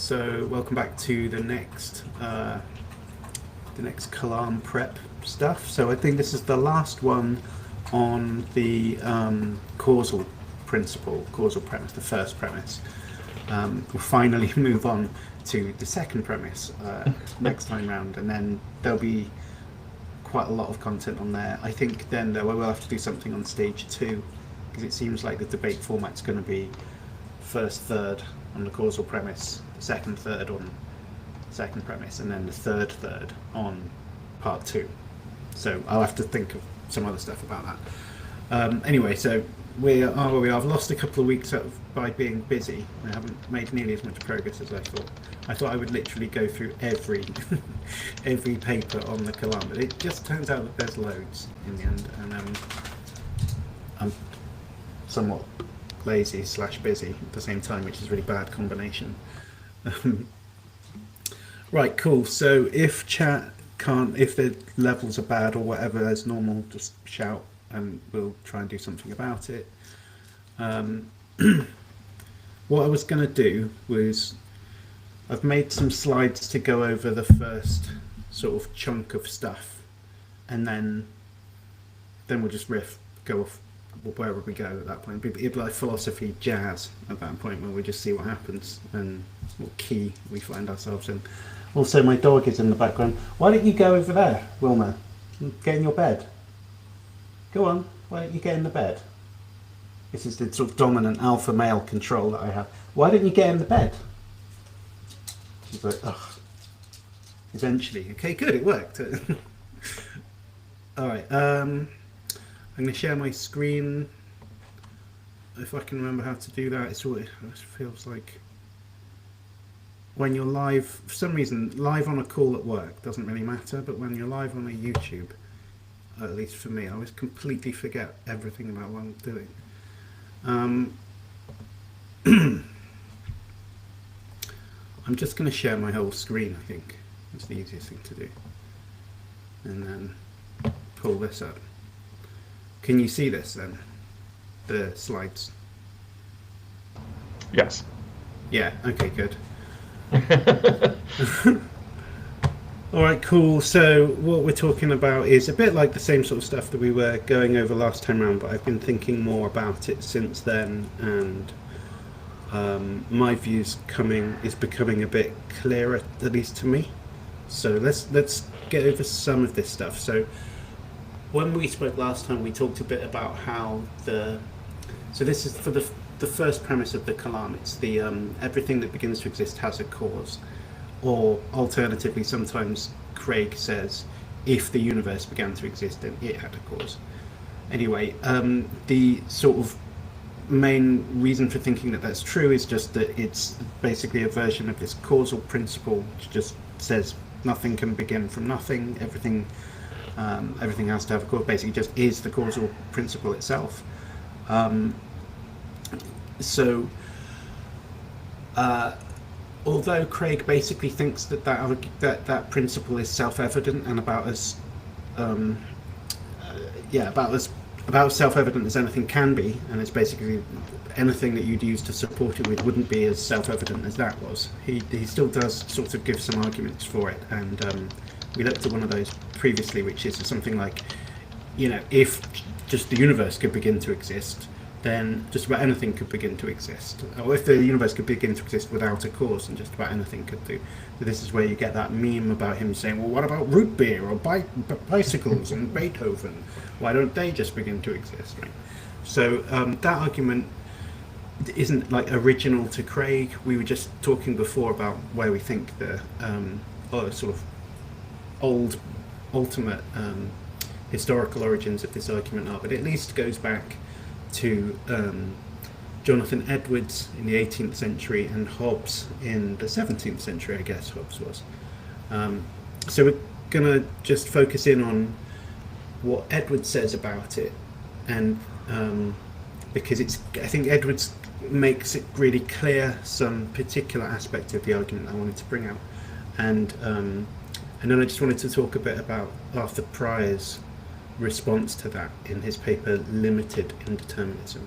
So welcome back to the next Kalam prep stuff. So I think this is the last one on the causal principle, causal premise, the first premise. We'll finally move on to the second premise next time round, and then there'll be quite a lot of content on there. I think then though I will have to do something on stage 2, because it seems like the debate format's going to be first third on the causal premise, second third on second premise, and then the third on part 2. So I'll have to think of some other stuff about that. Anyway, so we are where we are. I've lost a couple of weeks by being busy. I haven't made nearly as much progress as I thought. I thought I would literally go through every every paper on the Kalam, but it just turns out that there's loads in the end, and I'm somewhat lazy / busy at the same time, which is a really bad combination. Right, cool. So if chat can't, if the levels are bad or whatever as normal, just shout and we'll try and do something about it. What I was going to do was, I've made some slides to go over the first sort of chunk of stuff, and then we'll just go off wherever we go at that point. It'd be like philosophy jazz at that point, where we just see what happens and what key we find ourselves in. Also, my dog is in the background. Why don't you go over there, Wilma? Get in your bed. Go on, why don't you get in the bed? This is the sort of dominant alpha male control that I have. Why don't you get in the bed? She's like, ugh. Eventually. Okay, good, it worked. Alright, I'm going to share my screen. If I can remember how to do that. It feels like when you're live, for some reason, live on a call at work doesn't really matter, but when you're live on a YouTube, at least for me, I always completely forget everything about what I'm doing. I'm just going to share my whole screen, I think. That's the easiest thing to do. And then pull this up. Can you see this then? The slides? Yes. Yeah, okay, good. Alright, cool. So what we're talking about is a bit like the same sort of stuff that we were going over last time around, but I've been thinking more about it since then, and my views is becoming a bit clearer, at least to me. So let's get over some of this stuff. So when we spoke last time, we talked a bit about how so this is for the first premise of the Kalam. It's the everything that begins to exist has a cause. Or alternatively, sometimes Craig says, if the universe began to exist, then it had a cause. Anyway, the sort of main reason for thinking that that's true is just that it's basically a version of this causal principle, which just says nothing can begin from nothing. Everything has to have a cause. Basically, just is the causal principle itself. Although Craig basically thinks that principle is self-evident and about as self-evident as anything can be, and it's basically anything that you'd use to support it with wouldn't be as self-evident as that was. He still does sort of give some arguments for it, and we looked at one of those previously, which is something like, if just the universe could begin to exist, then just about anything could begin to exist. Or if the universe could begin to exist without a cause, then just about anything could do. So this is where you get that meme about him saying, well, what about root beer or bicycles and Beethoven? Why don't they just begin to exist, right? So that argument isn't like original to Craig. We were just talking before about where we think the sort of ultimate historical origins of this argument are, but it at least goes back to Jonathan Edwards in the 18th century and Hobbes in the 17th century, I guess Hobbes was. So we're going to just focus in on what Edwards says about it, and because I think Edwards makes it really clear some particular aspect of the argument I wanted to bring out, and then I just wanted to talk a bit about Arthur Pryor's response to that in his paper Limited Indeterminism.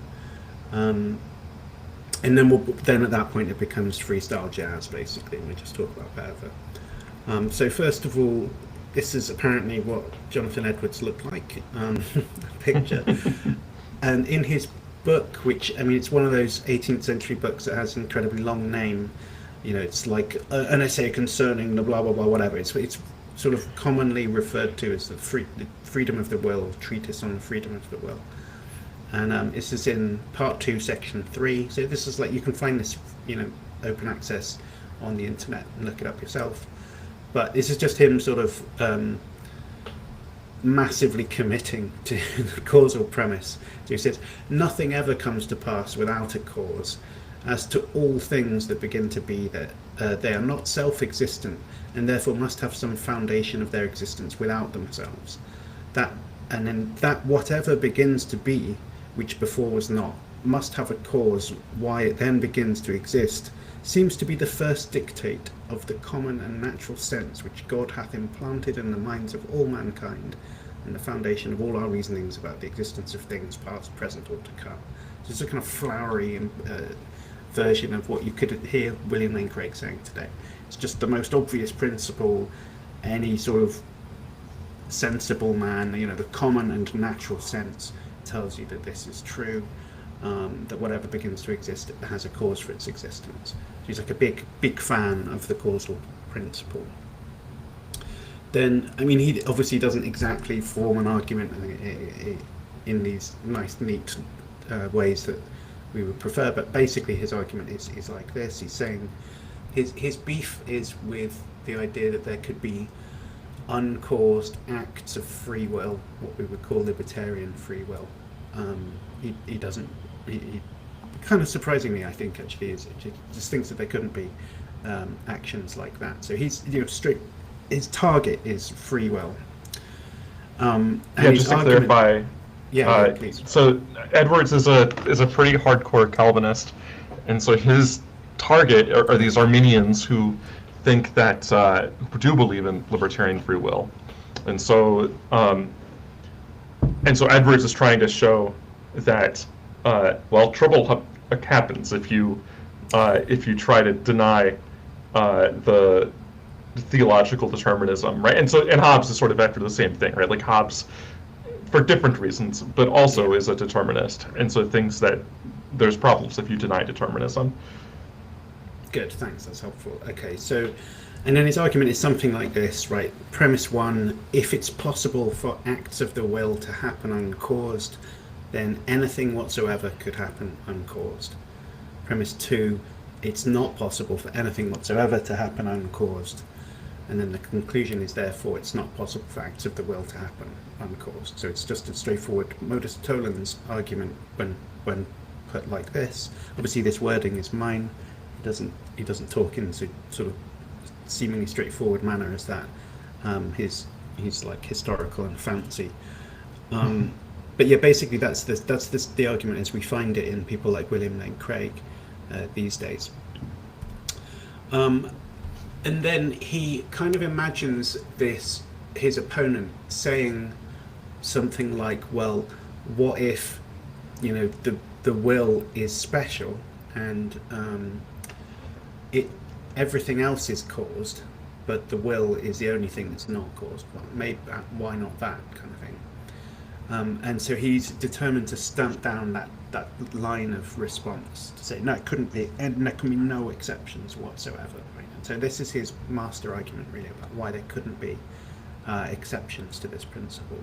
and then at that point it becomes freestyle jazz basically, and we just talk about whatever. So first of all, this is apparently what Jonathan Edwards looked like, picture. And in his book, which, I mean, it's one of those 18th century books that has an incredibly long name, you know, it's like an essay concerning the blah, blah, blah, whatever. It's sort of commonly referred to as the freedom of the will, treatise on the freedom of the will. And this is in part 2, section 3. So this is like, you can find this, you know, open access on the internet and look it up yourself. But this is just him sort of massively committing to the causal premise. So he says, nothing ever comes to pass without a cause. As to all things that begin to be, that they are not self-existent, and therefore must have some foundation of their existence without themselves. And then that whatever begins to be, which before was not, must have a cause why it then begins to exist, seems to be the first dictate of the common and natural sense which God hath implanted in the minds of all mankind, and the foundation of all our reasonings about the existence of things past, present, or to come. So it's a kind of flowery version of what you could hear William Lane Craig saying today. It's just the most obvious principle. Any sort of sensible man, you know, the common and natural sense tells you that this is true, that whatever begins to exist, it has a cause for its existence. He's like a big fan of the causal principle. Then, I mean, he obviously doesn't exactly form an argument in these nice, neat ways that we would prefer, but basically his argument is like this. He's saying his beef is with the idea that there could be uncaused acts of free will, what we would call libertarian free will. He doesn't, he kind of surprisingly, I think, actually, just thinks that there couldn't be actions like that. So he's, you know, strict. His target is free will. And yeah, just to clarify. Yeah, please. So Edwards is a pretty hardcore Calvinist, and so his target are these Arminians who think that do believe in libertarian free will, and so Edwards is trying to show that well, trouble happens if you try to deny the theological determinism, right? And Hobbes is sort of after the same thing, right? Like Hobbes, for different reasons, but also is a determinist, and so thinks that there's problems if you deny determinism. Good, thanks, that's helpful. Okay, so, and then his argument is something like this, right? Premise 1, if it's possible for acts of the will to happen uncaused, then anything whatsoever could happen uncaused. Premise 2, it's not possible for anything whatsoever to happen uncaused. And then the conclusion is, therefore, it's not possible for acts of the will to happen uncaused. So it's just a straightforward modus tollens argument when put like this. Obviously, this wording is mine. He doesn't talk in sort of seemingly straightforward manner as that. He's like historical and fancy. But yeah, basically that's the argument as we find it in people like William Lane Craig these days. And then he kind of imagines his opponent saying something like, well, what if, you know, the will is special and everything else is caused, but the will is the only thing that's not caused. Well, maybe, why not that kind of thing? And so he's determined to stamp down that line of response, to say no, it couldn't be, and there can be no exceptions whatsoever. Right? And so this is his master argument, really, about why there couldn't be exceptions to this principle.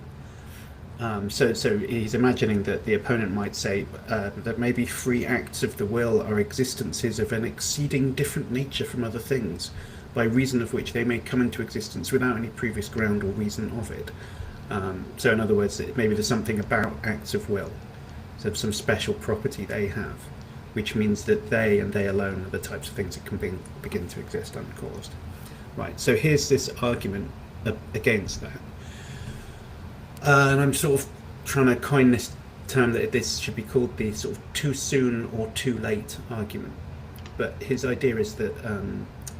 So he's imagining that the opponent might say that maybe free acts of the will are existences of an exceeding different nature from other things, by reason of which they may come into existence without any previous ground or reason of it. So in other words, maybe there's something about acts of will, so some special property they have, which means that they and they alone are the types of things that can begin to exist uncaused. Right, so here's this argument against that. And I'm sort of trying to coin this term that this should be called the sort of too soon or too late argument. But his idea is that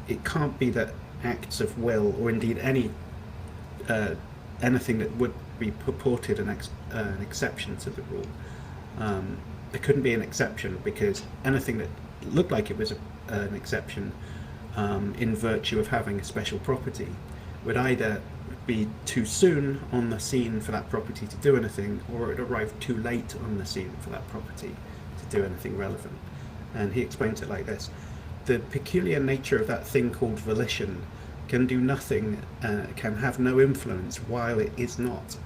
it can't be that acts of will, or indeed anything that would be purported an exception to the rule, there couldn't be an exception, because anything that looked like it was an exception in virtue of having a special property would either be too soon on the scene for that property to do anything, or it arrived too late on the scene for that property to do anything relevant. And he explains it like this: the peculiar nature of that thing called volition can do nothing, can have no influence while it is not,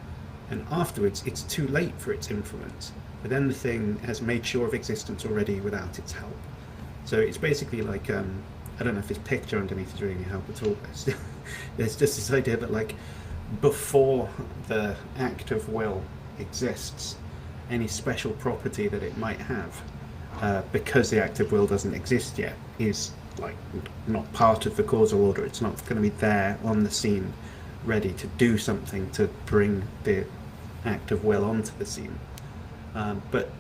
and afterwards it's too late for its influence, but then the thing has made sure of existence already without its help. So it's basically like, I don't know if this picture underneath is really any help at all, but there's just this idea that, like, before the act of will exists, any special property that it might have, because the act of will doesn't exist yet, is like not part of the causal order. It's not going to be there on the scene ready to do something to bring the act of will onto the scene. But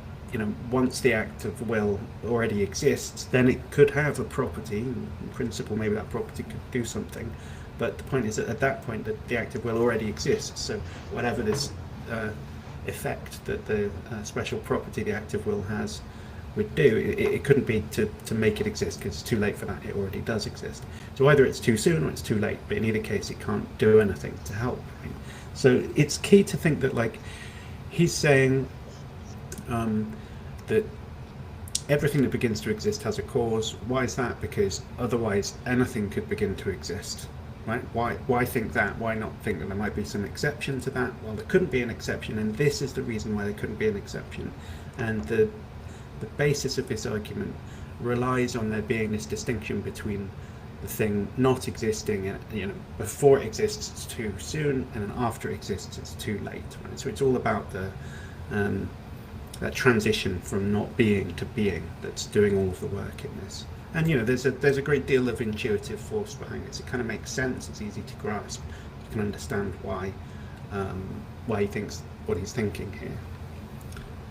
once the act of will already exists, then it could have a property. In principle, maybe that property could do something. But the point is that at that point, that the act of will already exists. So whatever this effect that the special property the act of will has would do, it couldn't be to make it exist, because it's too late for that. It already does exist. So either it's too soon or it's too late. But in either case, it can't do anything to help. Right? So it's key to think that, like, he's saying that everything that begins to exist has a cause. Why is that? Because otherwise anything could begin to exist, right? Why think that? Why not think that there might be some exception to that? Well, there couldn't be an exception, and this is the reason why there couldn't be an exception. And the basis of this argument relies on there being this distinction between the thing not existing, and before it exists it's too soon, and then after it exists it's too late. Right? So it's all about the that transition from not being to being that's doing all of the work in this. And there's a great deal of intuitive force behind it. So it kind of makes sense. It's easy to grasp. You can understand why he thinks what he's thinking here.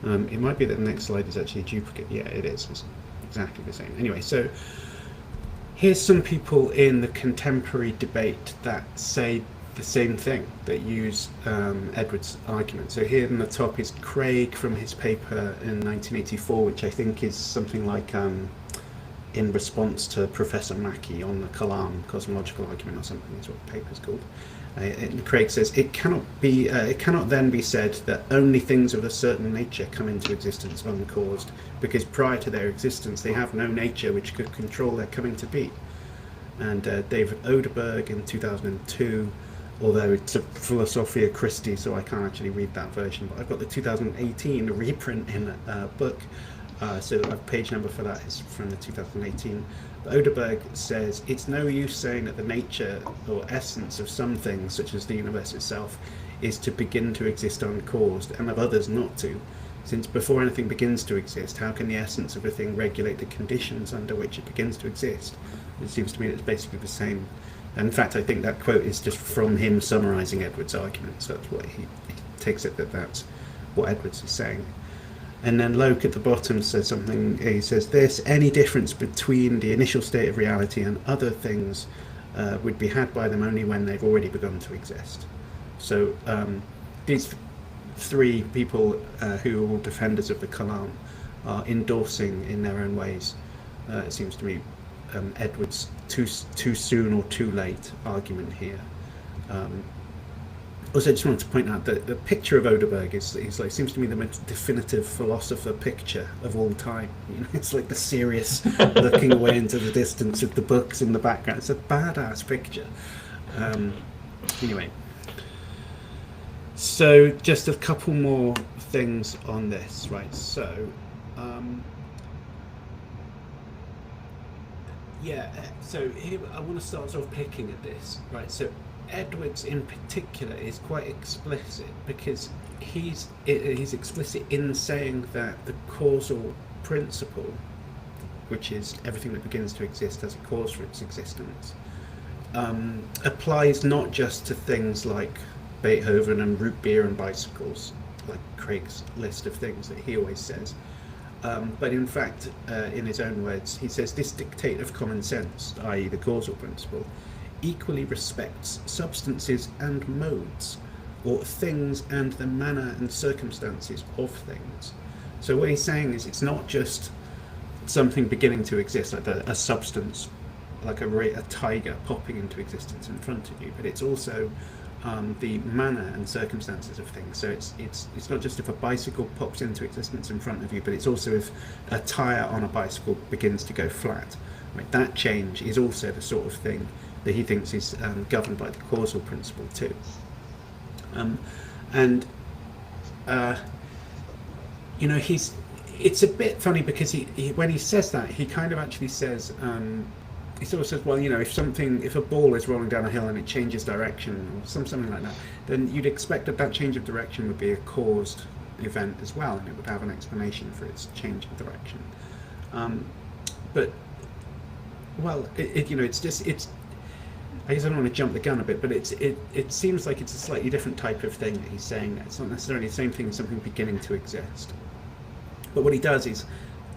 It might be that the next slide is actually a duplicate. Yeah, it is. It's exactly the same. Anyway, so here's some people in the contemporary debate that say the same thing, that use Edwards' argument. So here in the top is Craig from his paper in 1984, which I think is something like in response to Professor Mackey on the Kalam cosmological argument or something, is what the paper's called. And Craig says it cannot then be said that only things of a certain nature come into existence uncaused, because prior to their existence they have no nature which could control their coming to be. And David Oderberg in 2002, although it's a Philosophia Christi, so I can't actually read that version, but I've got the 2018 reprint in a book, so the page number for that is from the 2018. But Oderberg says it's no use saying that the nature or essence of some things, such as the universe itself, is to begin to exist uncaused, and of others not to. Since before anything begins to exist, how can the essence of a thing regulate the conditions under which it begins to exist? It seems to me it's basically the same. And in fact, I think that quote is just from him summarising Edwards' argument, so that's what he takes it that's what Edwards is saying. And then Locke at the bottom says something, he says this: any difference between the initial state of reality and other things would be had by them only when they've already begun to exist. So these three people who are all defenders of the Kalam are endorsing in their own ways, it seems to me, Edwards' too soon or too late argument here. Also, I just wanted to point out that the picture of Oderberg seems to me the most definitive philosopher picture of all time. It's like the serious looking away into the distance with the books in the background. It's a badass picture. Anyway, so just a couple more things on this, right? So. So here I want to start sort of picking at this, right? So Edwards in particular is quite explicit, because he's explicit in saying that the causal principle, which is everything that begins to exist as a cause for its existence, applies not just to things like Beethoven and root beer and bicycles, like Craig's list of things that he always says. But in fact, in his own words, he says this dictate of common sense, i.e. the causal principle, equally respects substances and modes, or things and the manner and circumstances of things. So what he's saying is it's not just something beginning to exist, like a substance, like a tiger popping into existence in front of you, but it's also the manner and circumstances of things. So it's not just if a bicycle pops into existence in front of you, but it's also if a tire on a bicycle begins to go flat. Right? That change is also the sort of thing that he thinks is governed by the causal principle too. It's a bit funny because he when he says that, he kind of actually says, he sort of says, well, if a ball is rolling down a hill and it changes direction or something like that, then you'd expect that change of direction would be a caused event as well, and it would have an explanation for its change of direction. But well, it's I guess I don't want to jump the gun a bit, but it seems like it's a slightly different type of thing that he's saying. It's not necessarily the same thing as something beginning to exist. But what he does is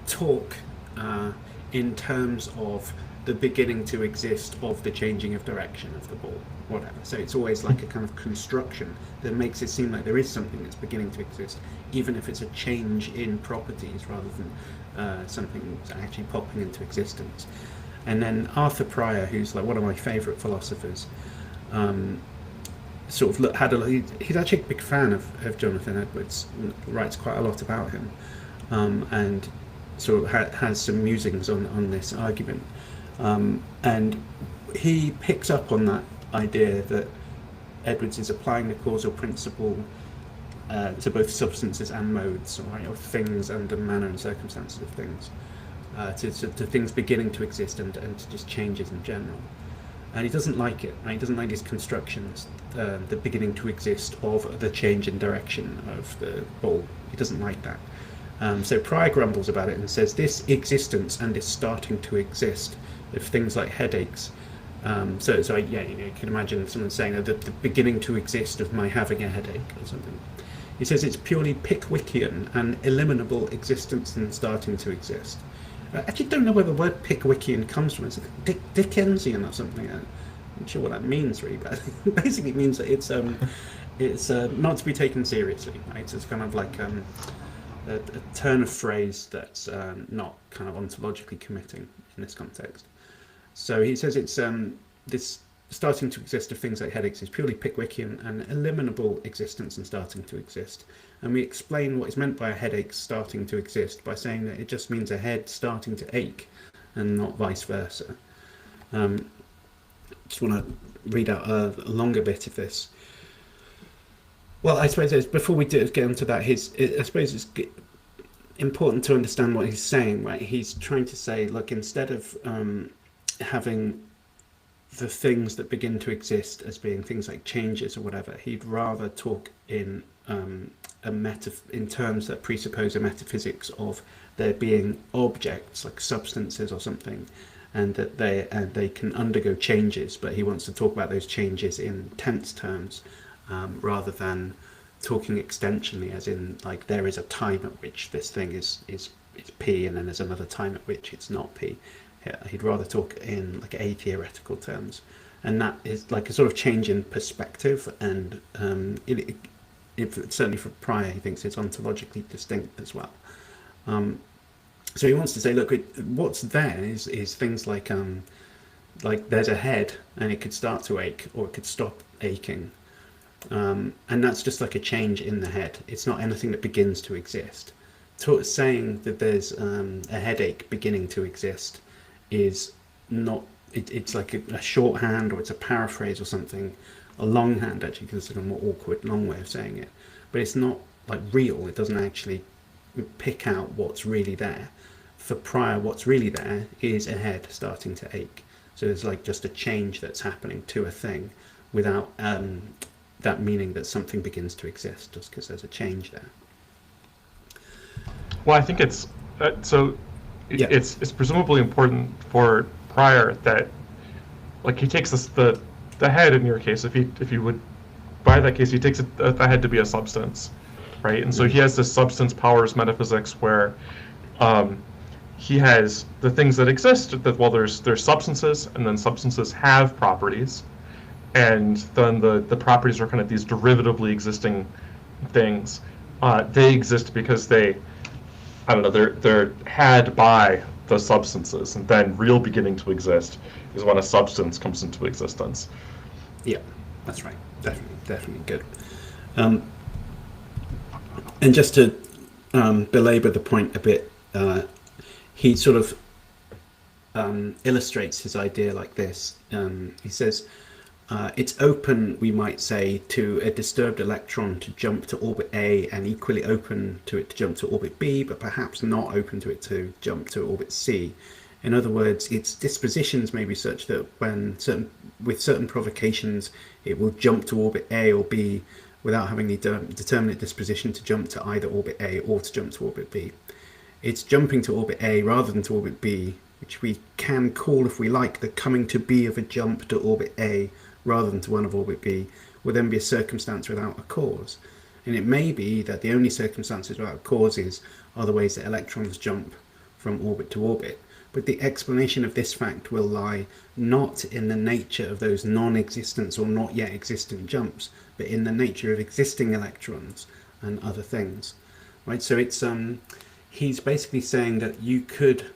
talk in terms of the beginning to exist of the changing of direction of the ball, whatever. So it's always like a kind of construction that makes it seem like there is something that's beginning to exist, even if it's a change in properties rather than something that's actually popping into existence. And then Arthur Pryor, who's like one of my favourite philosophers, sort of he's actually a big fan of Jonathan Edwards, writes quite a lot about him, and sort of has some musings on this argument. And he picks up on that idea that Edwards is applying the causal principle to both substances and modes, right, of things and the manner and circumstances of things. To things beginning to exist and to just changes in general. And he doesn't like it, right? He doesn't like these constructions, the beginning to exist of the change in direction of the ball. He doesn't like that. So Pryor grumbles about it and says this existence and this starting to exist of things like headaches. So you can imagine someone saying the beginning to exist of my having a headache or something. He says it's purely Pickwickian and eliminable existence and starting to exist. I actually don't know where the word Pickwickian comes from. It's Dickensian or something. I'm not sure what that means really, but basically it means that it's not to be taken seriously. Right? It's kind of like a turn of phrase that's not kind of ontologically committing in this context. So he says it's this starting to exist of things like headaches is purely Pickwickian and eliminable existence and starting to exist. And we explain what is meant by a headache starting to exist by saying that it just means a head starting to ache and not vice versa. Just want to read out a longer bit of this. Well, I suppose before we get into that, I suppose it's important to understand what he's saying, right? He's trying to say, look, instead of having the things that begin to exist as being things like changes or whatever, he'd rather talk in terms that presuppose a metaphysics of there being objects like substances or something, and that they can undergo changes. But he wants to talk about those changes in tense terms, rather than talking extensionally, as in like there is a time at which this thing is P, and then there's another time at which it's not P. He'd rather talk in like a-theoretical terms, and that is like a sort of change in perspective, and certainly for Pryor, he thinks it's ontologically distinct as well. So he wants to say, look, what's there is things like there's a head and it could start to ache or it could stop aching, and that's just like a change in the head. It's not anything that begins to exist. Saying that there's a headache beginning to exist is not, it's like a shorthand, or it's a paraphrase or something, a longhand actually, because it's like a more awkward long way of saying it, but it's not like real. It doesn't actually pick out what's really there. For Pryor, what's really there is a head starting to ache. So there's like just a change that's happening to a thing without that meaning that something begins to exist, just because there's a change there. Well, I think it's it's presumably important for Pryor that, like, he takes the head in your case, if he would, by that case, he takes the head to be a substance, right? And so he has this substance powers metaphysics where he has the things that exist, that, well, there's substances, and then substances have properties, and then the properties are kind of these derivatively existing things. They exist because they, I don't know, they're had by the substances, and then real beginning to exist is when a substance comes into existence. Yeah, that's right. Definitely good. And just to belabor the point a bit, he sort of illustrates his idea like this. He says, it's open, we might say, to a disturbed electron to jump to orbit A, and equally open to it to jump to orbit B, but perhaps not open to it to jump to orbit C. In other words, its dispositions may be such that with certain provocations, it will jump to orbit A or B without having the determinate disposition to jump to either orbit A or to jump to orbit B. It's jumping to orbit A rather than to orbit B, which we can call, if we like, the coming to be of a jump to orbit A rather than to one of orbit B, will then be a circumstance without a cause. And it may be that the only circumstances without causes are the ways that electrons jump from orbit to orbit. But the explanation of this fact will lie not in the nature of those non-existent or not yet existent jumps, but in the nature of existing electrons and other things. Right? So it's he's basically saying that you could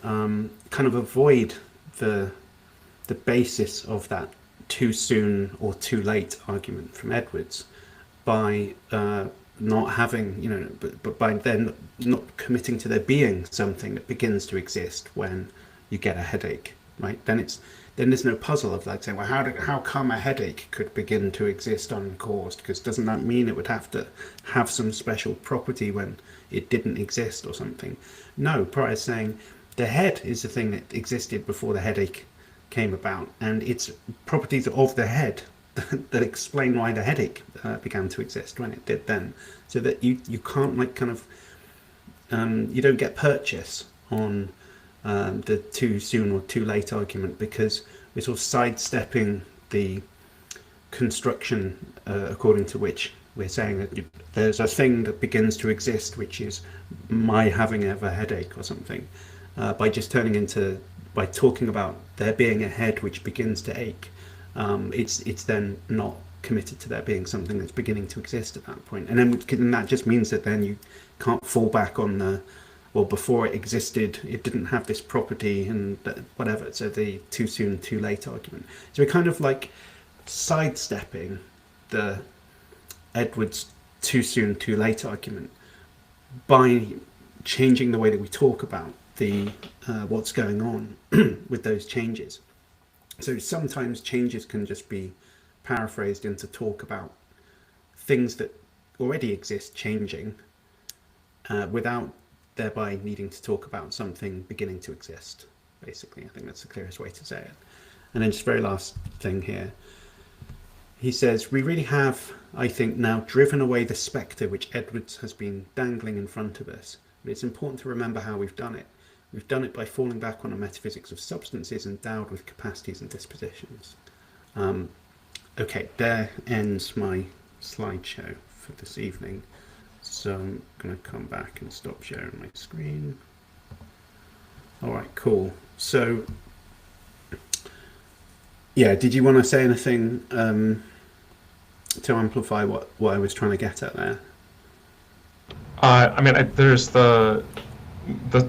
kind of avoid the basis of that too soon or too late argument from Edwards by not having, but by then not committing to there being something that begins to exist when you get a headache, right? Then there's no puzzle of like saying, well, how come a headache could begin to exist uncaused? Because doesn't that mean it would have to have some special property when it didn't exist or something? No, Prior is saying the head is the thing that existed before the headache came about, and it's properties of the head that explain why the headache began to exist when it did then. So that you can't you don't get purchase on the too soon or too late argument, because we're sort of sidestepping the construction according to which we're saying that there's a thing that begins to exist, which is my having ever headache or something, by talking about there being a head which begins to ache. It's then not committed to there being something that's beginning to exist at that point. And then that just means that then you can't fall back on before it existed, it didn't have this property and whatever. So the too soon, too late argument. So we're kind of like sidestepping the Edwards too soon, too late argument by changing the way that we talk about what's going on with those changes. So sometimes changes can just be paraphrased into talk about things that already exist changing, without thereby needing to talk about something beginning to exist, basically. I think that's the clearest way to say it. And then just very last thing here. He says, we really have, I think, now driven away the spectre which Edwards has been dangling in front of us. But it's important to remember how we've done it. We've done it by falling back on a metaphysics of substances endowed with capacities and dispositions. Okay, there ends my slideshow for this evening. So I'm going to come back and stop sharing my screen. All right, cool. So, yeah, did you want to say anything to amplify what I was trying to get at there? There's the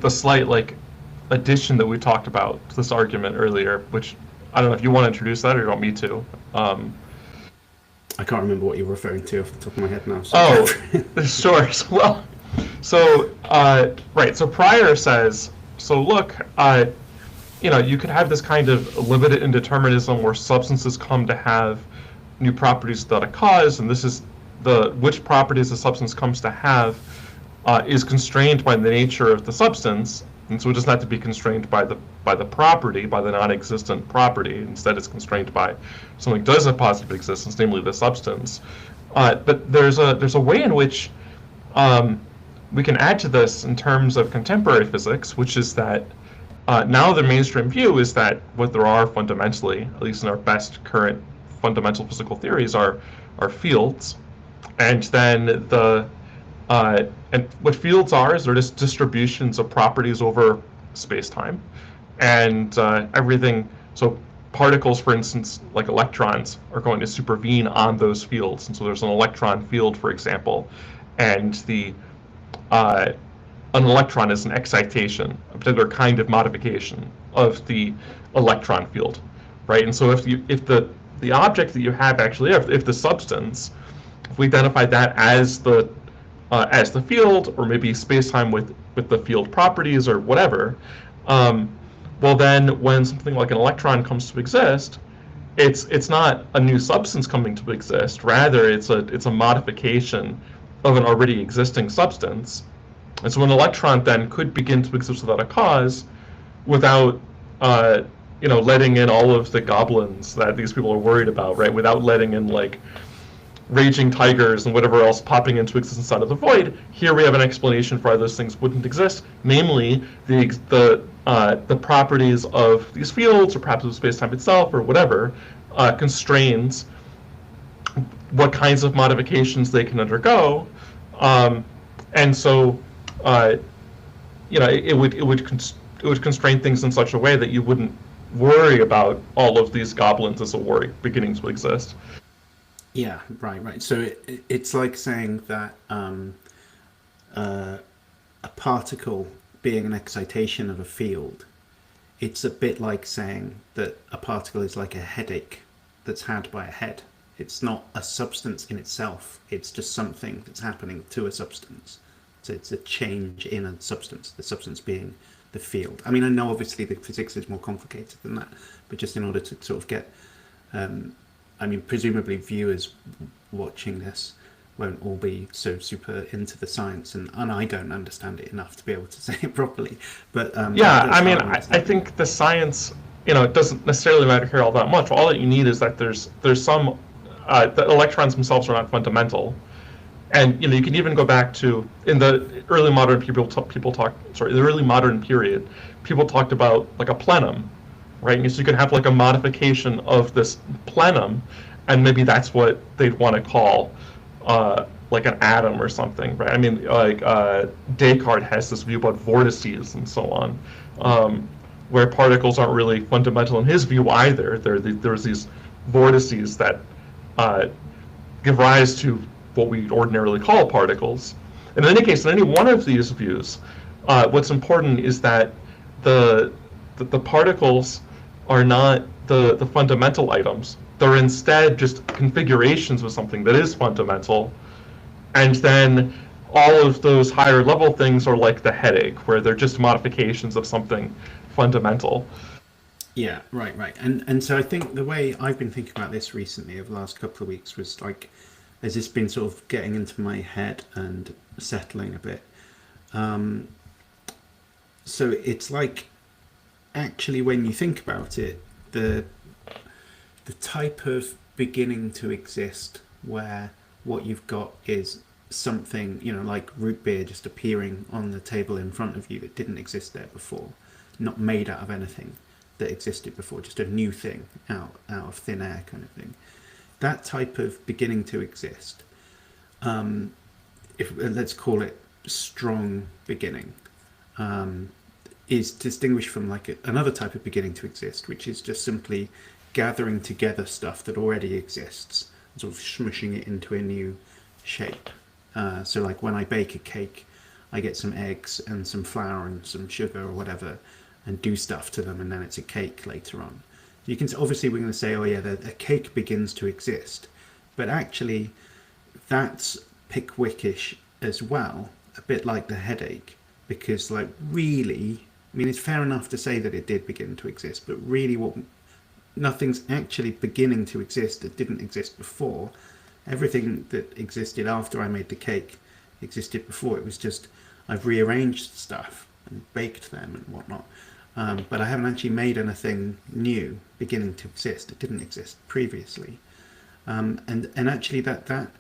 slight addition that we talked about to this argument earlier, which I don't know if you want to introduce that or you want me to. I can't remember what you're referring to off the top of my head now. So. Oh, sure. Well, right. So Prior says, look, you could have this kind of limited indeterminism where substances come to have new properties without a cause, and this is which properties a substance comes to have is constrained by the nature of the substance, and so it doesn't have to be constrained by the property, by the non-existent property. Instead, it's constrained by something that does have positive existence, namely the substance. But there's a way in which we can add to this in terms of contemporary physics, which is that now the mainstream view is that what there are fundamentally, at least in our best current fundamental physical theories, are fields, and then and what fields are is they're just distributions of properties over space-time, and everything. So particles, for instance, like electrons, are going to supervene on those fields, and so there's an electron field, for example, and an electron is an excitation, a particular kind of modification of the electron field, right? And so if the object that you have actually, if the substance, if we identify that as the field, or maybe space-time with the field properties or whatever, well then when something like an electron comes to exist, it's not a new substance coming to exist. Rather, it's a modification of an already existing substance. And so an electron then could begin to exist without a cause, without letting in all of the goblins that these people are worried about, right? Without letting in like raging tigers and whatever else popping into existence out of the void. Here we have an explanation for why those things wouldn't exist, namely the properties of these fields, or perhaps of space-time itself, or whatever, constrains what kinds of modifications they can undergo, and so it would constrain things in such a way that you wouldn't worry about all of these goblins, as it were, beginning to exist. Yeah, right. So it's like saying that a particle being an excitation of a field, it's a bit like saying that a particle is like a headache that's had by a head. It's not a substance in itself, it's just something that's happening to a substance. So it's a change in a substance, the substance being the field. I mean, I know obviously the physics is more complicated than that, but just in order to sort of get presumably viewers watching this won't all be so super into the science, and I don't understand it enough to be able to say it properly. But I think the science, it doesn't necessarily matter here all that much. All that you need is that there's some the electrons themselves are not fundamental, and you can even go back to in the early modern period, people talked about like a plenum. Right, and so you could have like a modification of this plenum, and maybe that's what they'd want to call like an atom or something, right? I mean, like Descartes has this view about vortices and so on, where particles aren't really fundamental in his view either. There's these vortices that give rise to what we ordinarily call particles. And in any case, in any one of these views, what's important is that the particles are not the fundamental items. They're instead just configurations of something that is fundamental. And then all of those higher level things are like the headache, where they're just modifications of something fundamental. Yeah, right. And so I think the way I've been thinking about this recently over the last couple of weeks was like, has this been sort of getting into my head and settling a bit. So it's like, actually, when you think about it, the type of beginning to exist where what you've got is something, like root beer just appearing on the table in front of you that didn't exist there before, not made out of anything that existed before, just a new thing out of thin air kind of thing. That type of beginning to exist, let's call it strong beginning, is distinguished from like another type of beginning to exist, which is just simply gathering together stuff that already exists, sort of smushing it into a new shape. So like when I bake a cake, I get some eggs and some flour and some sugar or whatever, and do stuff to them, and then it's a cake later on. You can obviously, we're going to say, oh yeah, a cake begins to exist, but actually that's Pickwickish as well, a bit like the headache, because like really, I mean, it's fair enough to say that it did begin to exist, but really nothing's actually beginning to exist that didn't exist before. Everything that existed after I made the cake existed before. It was just, I've rearranged stuff and baked them and whatnot. But I haven't actually made anything new beginning to exist. It didn't exist previously. And actually that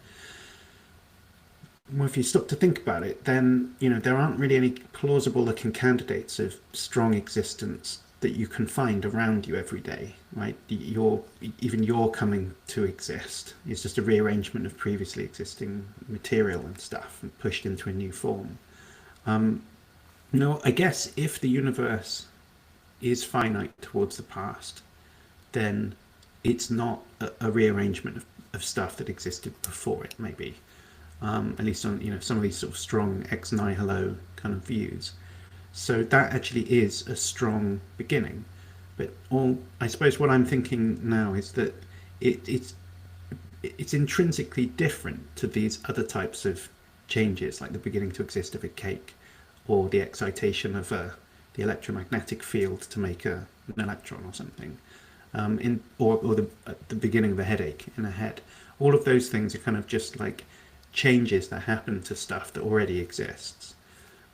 well, if you stop to think about it, then there aren't really any plausible looking candidates of strong existence that you can find around you every day, right? Even your coming to exist is just a rearrangement of previously existing material and stuff and pushed into a new form. No, I guess if the universe is finite towards the past, then it's not a rearrangement of stuff that existed before it, maybe. at least on some of these sort of strong ex nihilo kind of views. So that actually is a strong beginning. But I suppose what I'm thinking now is that it's intrinsically different to these other types of changes, like the beginning to exist of a cake, or the excitation of the electromagnetic field to make an electron or something, or the beginning of a headache in a head. All of those things are kind of just like changes that happen to stuff that already exists.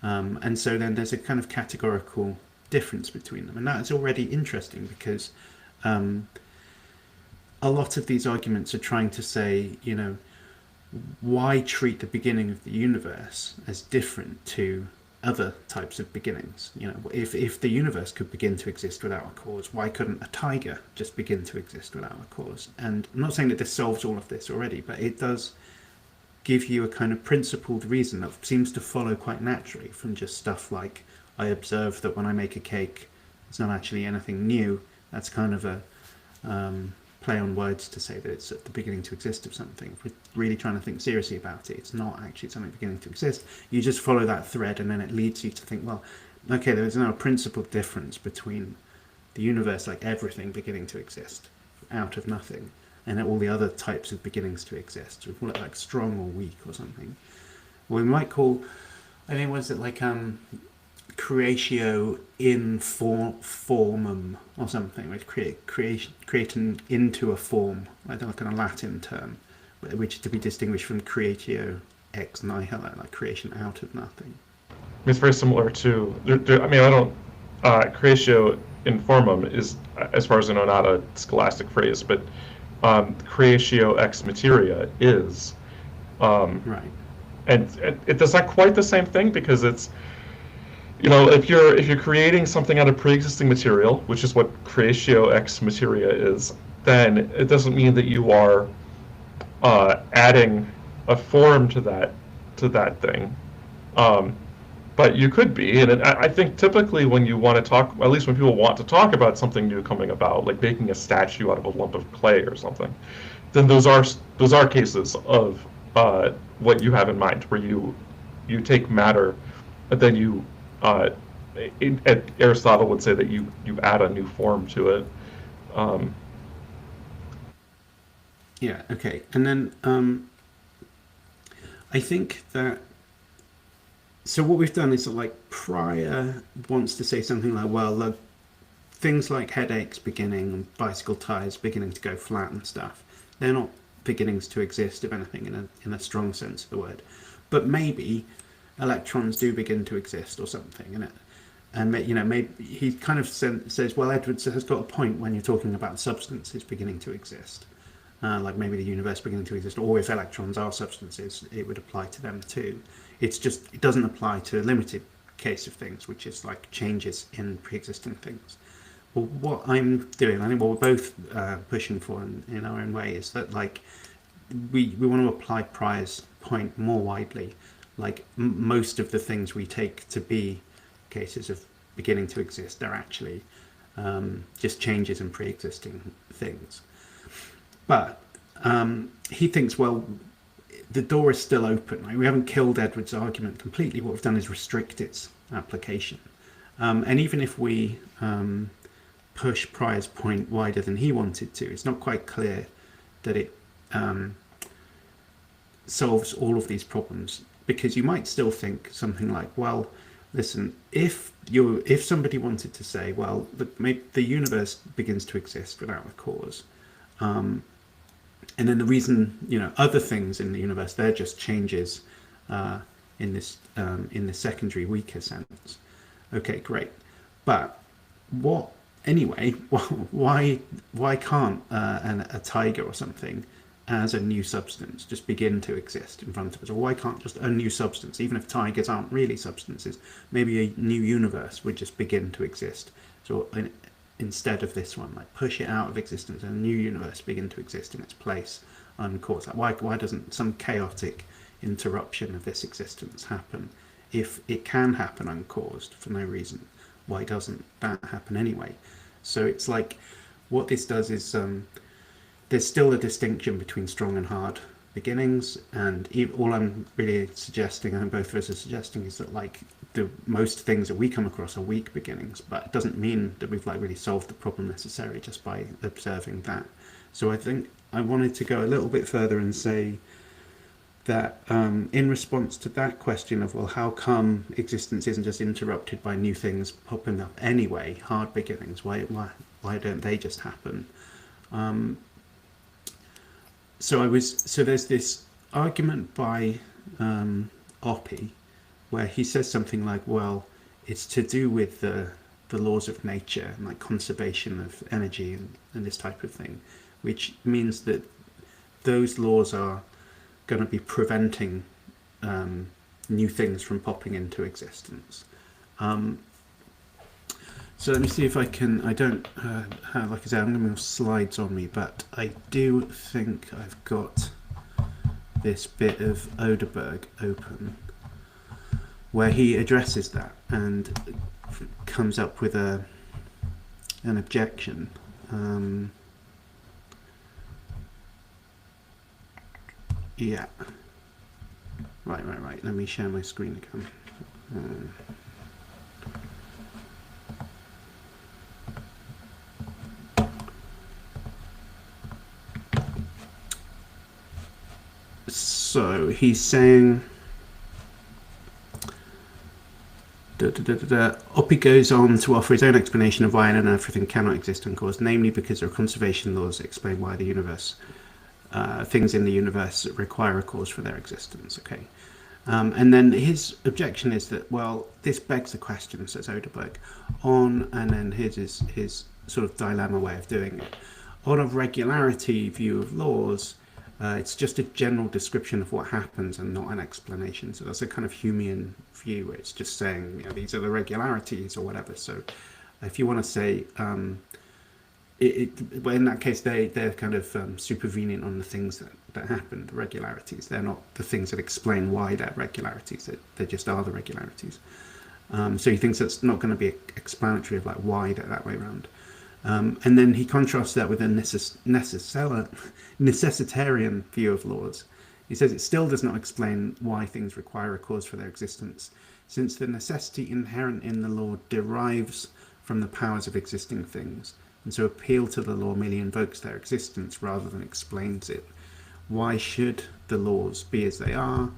And so then there's a kind of categorical difference between them. And that is already interesting because a lot of these arguments are trying to say, why treat the beginning of the universe as different to other types of beginnings? If the universe could begin to exist without a cause, why couldn't a tiger just begin to exist without a cause? And I'm not saying that this solves all of this already, but it does give you a kind of principled reason that seems to follow quite naturally from just stuff like, I observe that when I make a cake, it's not actually anything new. That's kind of a play on words to say that it's at the beginning to exist of something. If we're really trying to think seriously about it, it's not actually something beginning to exist. You just follow that thread and then it leads you to think, well, okay, there is now a principled difference between the universe, like everything beginning to exist out of nothing, and all the other types of beginnings to exist. So we call it like strong or weak or something. Or we might call, I think, was it like creatio in formum or something, like creating into a form, like a kind of Latin term, which is to be distinguished from creatio ex nihilo, like creation out of nothing. It's very similar to, creatio in formum is, as far as I know, not a scholastic phrase, but creatio ex materia is. Right. And it does not quite the same thing, because it's, if you're creating something out of pre-existing material, which is what creatio ex materia is, then it doesn't mean that you are adding a form to that thing. But you could be, and I think typically when you want to talk, at least when people want to talk about something new coming about, like making a statue out of a lump of clay or something, then those are cases of what you have in mind, where you take matter, but then you Aristotle would say that you add a new form to it. Yeah. Okay. And then I think that. So what we've done is that, like, Prior wants to say something like, well, things like headaches beginning and bicycle tires beginning to go flat and stuff, they're not beginnings to exist, if anything, in a strong sense of the word. But maybe electrons do begin to exist or something, and maybe he kind of says, well, Edwards has got a point when you're talking about substances beginning to exist, like maybe the universe beginning to exist, or if electrons are substances, it would apply to them too. It's just, it doesn't apply to a limited case of things, which is like changes in pre-existing things. Well, what I'm doing, I think what we're both pushing for in our own way, is that, like, we want to apply Prior's point more widely. Like, most of the things we take to be cases of beginning to exist are actually just changes in pre-existing things. But he thinks, well, the door is still open. Right? We haven't killed Edwards' argument completely. What we've done is restrict its application. And even if we push Prior's point wider than he wanted to, it's not quite clear that it solves all of these problems, because you might still think something like, well, listen, if somebody wanted to say, well, maybe the universe begins to exist without a cause, and then the reason, other things in the universe, they're just changes in this secondary, weaker sense. Okay, great. But why can't a tiger or something as a new substance just begin to exist in front of us? Or why can't just a new substance, even if tigers aren't really substances, maybe a new universe would just begin to exist? So instead of this one, like, push it out of existence and a new universe begin to exist in its place uncaused. Like, why doesn't some chaotic interruption of this existence happen? If it can happen uncaused for no reason, why doesn't that happen anyway? So it's like, what this does is there's still a distinction between strong and hard beginnings, and all I'm really suggesting, and both of us are suggesting, is that like the most things that we come across are weak beginnings, but it doesn't mean that we've like really solved the problem necessarily just by observing that. So I think I wanted to go a little bit further and say that in response to that question of, well, how come existence isn't just interrupted by new things popping up anyway, hard beginnings, why don't they just happen? So there's this argument by Oppie where he says something like, well, it's to do with the laws of nature and like conservation of energy and this type of thing, which means that those laws are going to be preventing new things from popping into existence. So let me see if I can, I don't have, like I said, I don't have slides on me, but I do think I've got this bit of Oderberg open where he addresses that and comes up with an objection. Yeah. Right. Let me share my screen again. So he's saying, Oppie goes on to offer his own explanation of why and everything cannot exist uncause, namely because there are conservation laws that explain why the universe, things in the universe require a cause for their existence. Okay. And then his objection is that, well, this begs the question, says Oderberg, and then here's his sort of dilemma way of doing it. On a regularity view of laws, it's just a general description of what happens and not an explanation. So that's a kind of Humean view where it's just saying, these are the regularities or whatever. So if you want to say, well, in that case, they're kind of supervenient on the things that happen, the regularities. They're not the things that explain why they're regularities. They just are the regularities. So he thinks that's not going to be explanatory of like why they're that way around. And then he contrasts that with a necessitarian view of laws. He says it still does not explain why things require a cause for their existence, since the necessity inherent in the law derives from the powers of existing things, and so appeal to the law merely invokes their existence rather than explains it. Why should the laws be as they are?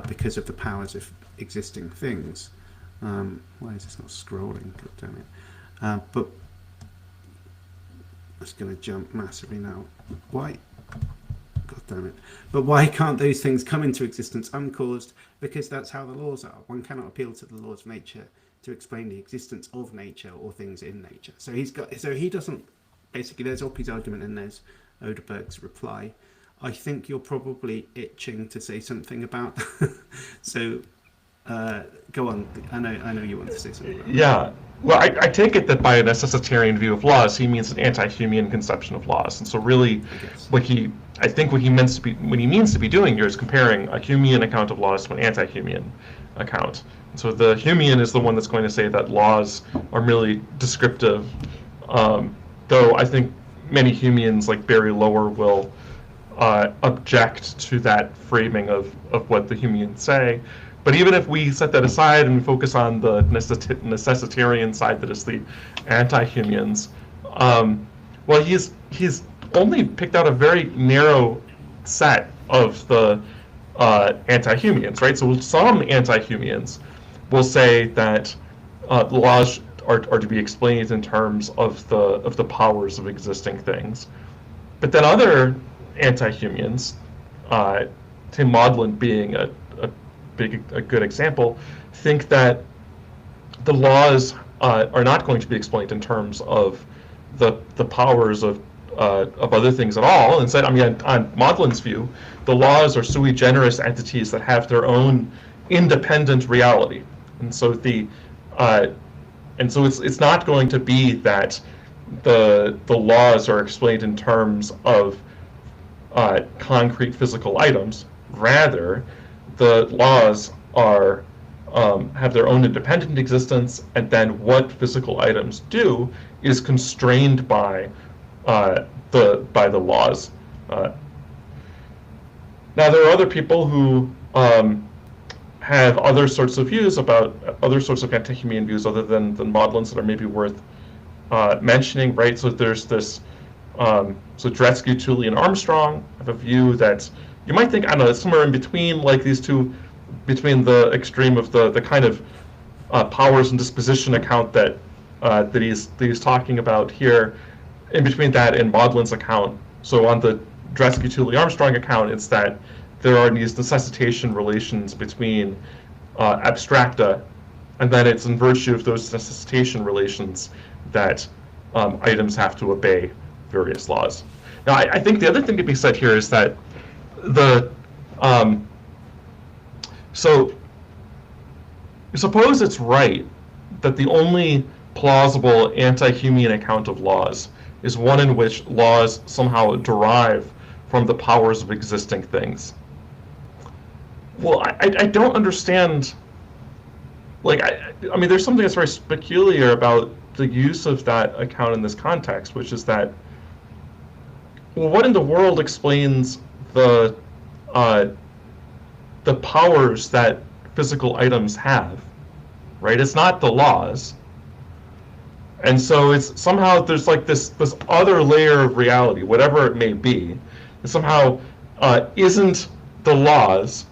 Because of the powers of existing things. Why is this not scrolling? God damn it. But it's going to jump massively now. Why? God damn it. But why can't those things come into existence uncaused? Because that's how the laws are. One cannot appeal to the laws of nature to explain the existence of nature or things in nature. So he doesn't, basically there's Oppie's argument and there's Oderberg's reply. I think you're probably itching to say something about that. So go on. I know you want to say something about that. Yeah. Well, I take it that by a necessitarian view of laws, he means an anti-Humean conception of laws. And so really, what he means to be doing here is comparing a Humean account of laws to an anti-Humean account. And so the Humean is the one that's going to say that laws are merely descriptive, though I think many Humeans, like Barry Lower, will object to that framing of what the Humeans say. But even if we set that aside and focus on the necessitarian side that is the anti-Humeans, well, he's only picked out a very narrow set of the anti-Humeans, right? So some anti-Humeans will say that laws are to be explained in terms of the powers of existing things. But then other anti-Humeans, Tim Maudlin being a good example, think that the laws are not going to be explained in terms of the powers of other things at all. Instead, I mean, on Maudlin's view, the laws are sui generis entities that have their own independent reality, and so it's not going to be that the laws are explained in terms of concrete physical items. Rather, the laws are have their own independent existence, and then what physical items do is constrained by the laws. Now, there are other people who have other sorts of views about other sorts of anti-Humean views other than Maudlin's that are maybe worth mentioning, right? So there's this, so Dretske, Tooley, and Armstrong have a view that you might think, I don't know, it's somewhere in between, like these two, between the extreme of the kind of powers and disposition account that he's talking about here, in between that and Maudlin's account. So on the Dretske, Tooley, Armstrong account, it's that there are these necessitation relations between abstracta, and then it's in virtue of those necessitation relations that items have to obey various laws. Now, I think the other thing to be said here is that so suppose it's right that the only plausible anti-Humean account of laws is one in which laws somehow derive from the powers of existing things. Well, I don't understand, like, I mean, there's something that's very peculiar about the use of that account in this context, which is that, well, what in the world explains the powers that physical items have, right? It's not the laws. And so it's somehow there's like this other layer of reality, whatever it may be, it somehow isn't the laws,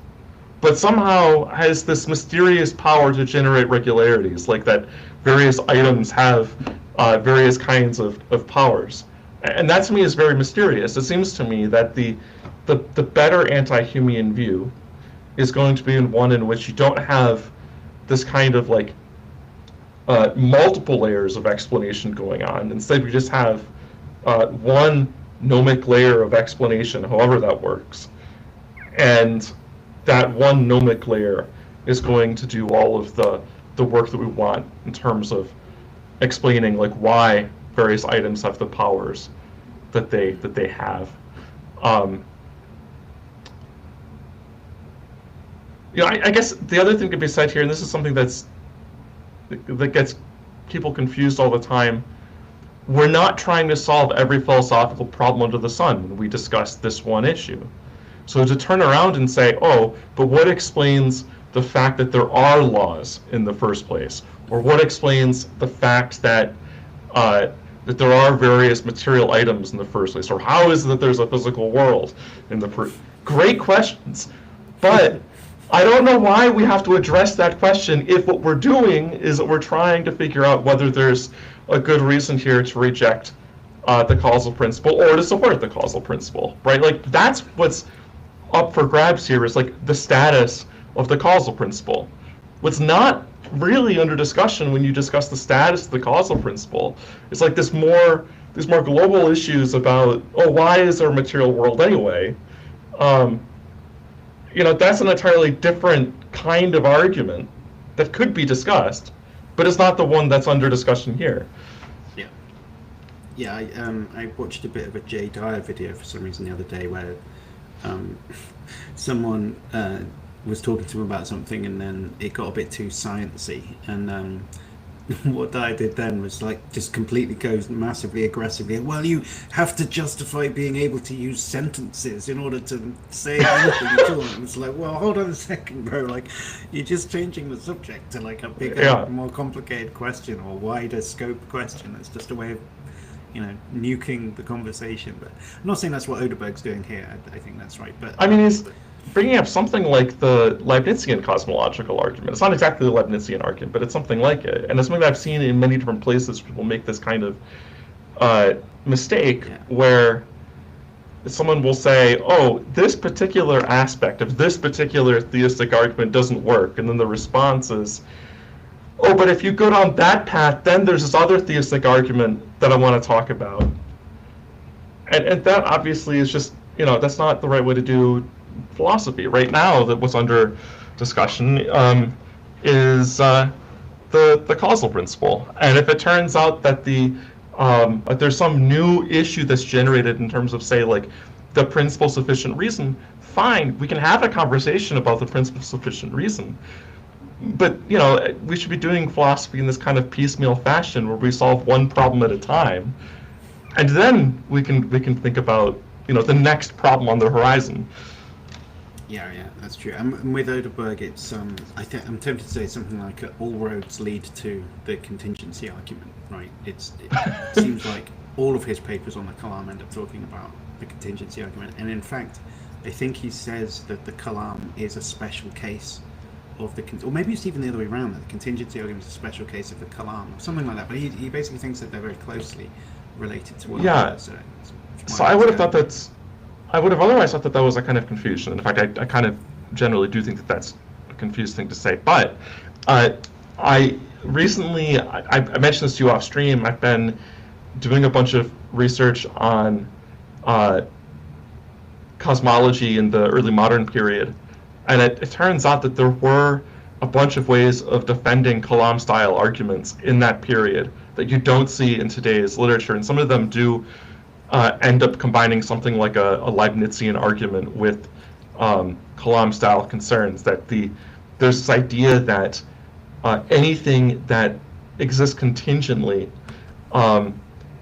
but somehow has this mysterious power to generate regularities, like that various items have various kinds of powers. And that to me is very mysterious. It seems to me that the better anti-Humean view is going to be one in which you don't have this kind of like multiple layers of explanation going on. Instead, we just have one gnomic layer of explanation, however that works. And that one gnomic layer is going to do all of the work that we want in terms of explaining like why various items have the powers that they have. I guess the other thing to be said here, and this is something that gets people confused all the time, we're not trying to solve every philosophical problem under the sun when we discuss this one issue. So to turn around and say, oh, but what explains the fact that there are laws in the first place? Or what explains the fact that that there are various material items in the first place? Or how is it that there's a physical world in the first? Great questions. But I don't know why we have to address that question if what we're doing is that we're trying to figure out whether there's a good reason here to reject the causal principle or to support the causal principle, right? Like that's what's up for grabs here, is like the status of the causal principle. What's not really under discussion when you discuss the status of the causal principle is like these more global issues about, oh, why is there a material world anyway? That's an entirely different kind of argument that could be discussed, but it's not the one that's under discussion here. Yeah, I watched a bit of a Jay Dyer video for some reason the other day where someone was talking to him about something and then it got a bit too sciencey, and what Dyer did then was like just completely goes massively aggressively, well, you have to justify being able to use sentences in order to say anything at all. And it's like, well, hold on a second, bro, like you're just changing the subject to like a bigger, more complicated question or wider scope question. That's just a way of nuking the conversation. But I'm not saying that's what Oderberg's doing here. I think that's right. But I mean, he's bringing up something like the Leibnizian cosmological argument. It's not exactly the Leibnizian argument, but it's something like it. And it's something that I've seen in many different places. People make this kind of mistake where someone will say, oh, this particular aspect of this particular theistic argument doesn't work. And then the response is, oh, but if you go down that path, then there's this other theistic argument that I want to talk about. And that obviously is just, that's not the right way to do philosophy. Right now, that what's under discussion is the causal principle. And if it turns out that there's some new issue that's generated in terms of, say, like the principle of sufficient reason, fine, we can have a conversation about the principle of sufficient reason. But we should be doing philosophy in this kind of piecemeal fashion where we solve one problem at a time, and then we can think about the next problem on the horizon. Yeah, that's true. And with Oderberg, it's I'm tempted to say something like all roads lead to the contingency argument, right? It seems like all of his papers on the Kalam end up talking about the contingency argument, and in fact, I think he says that the Kalam is a special case of the, or maybe it's even the other way around, that the contingency argument is a special case of the Kalam, or something like that. But he basically thinks that they're very closely related to one Yeah. another. So, So I would have thought that's. I would have otherwise thought that that was a kind of confusion. In fact, I kind of generally do think that that's a confused thing to say. But I recently, I mentioned this to you off stream. I've been doing a bunch of research on cosmology in the early modern period, and it turns out that there were a bunch of ways of defending Kalam-style arguments in that period that you don't see in today's literature, and some of them do end up combining something like a Leibnizian argument with Kalam-style concerns. That there's this idea that anything that exists contingently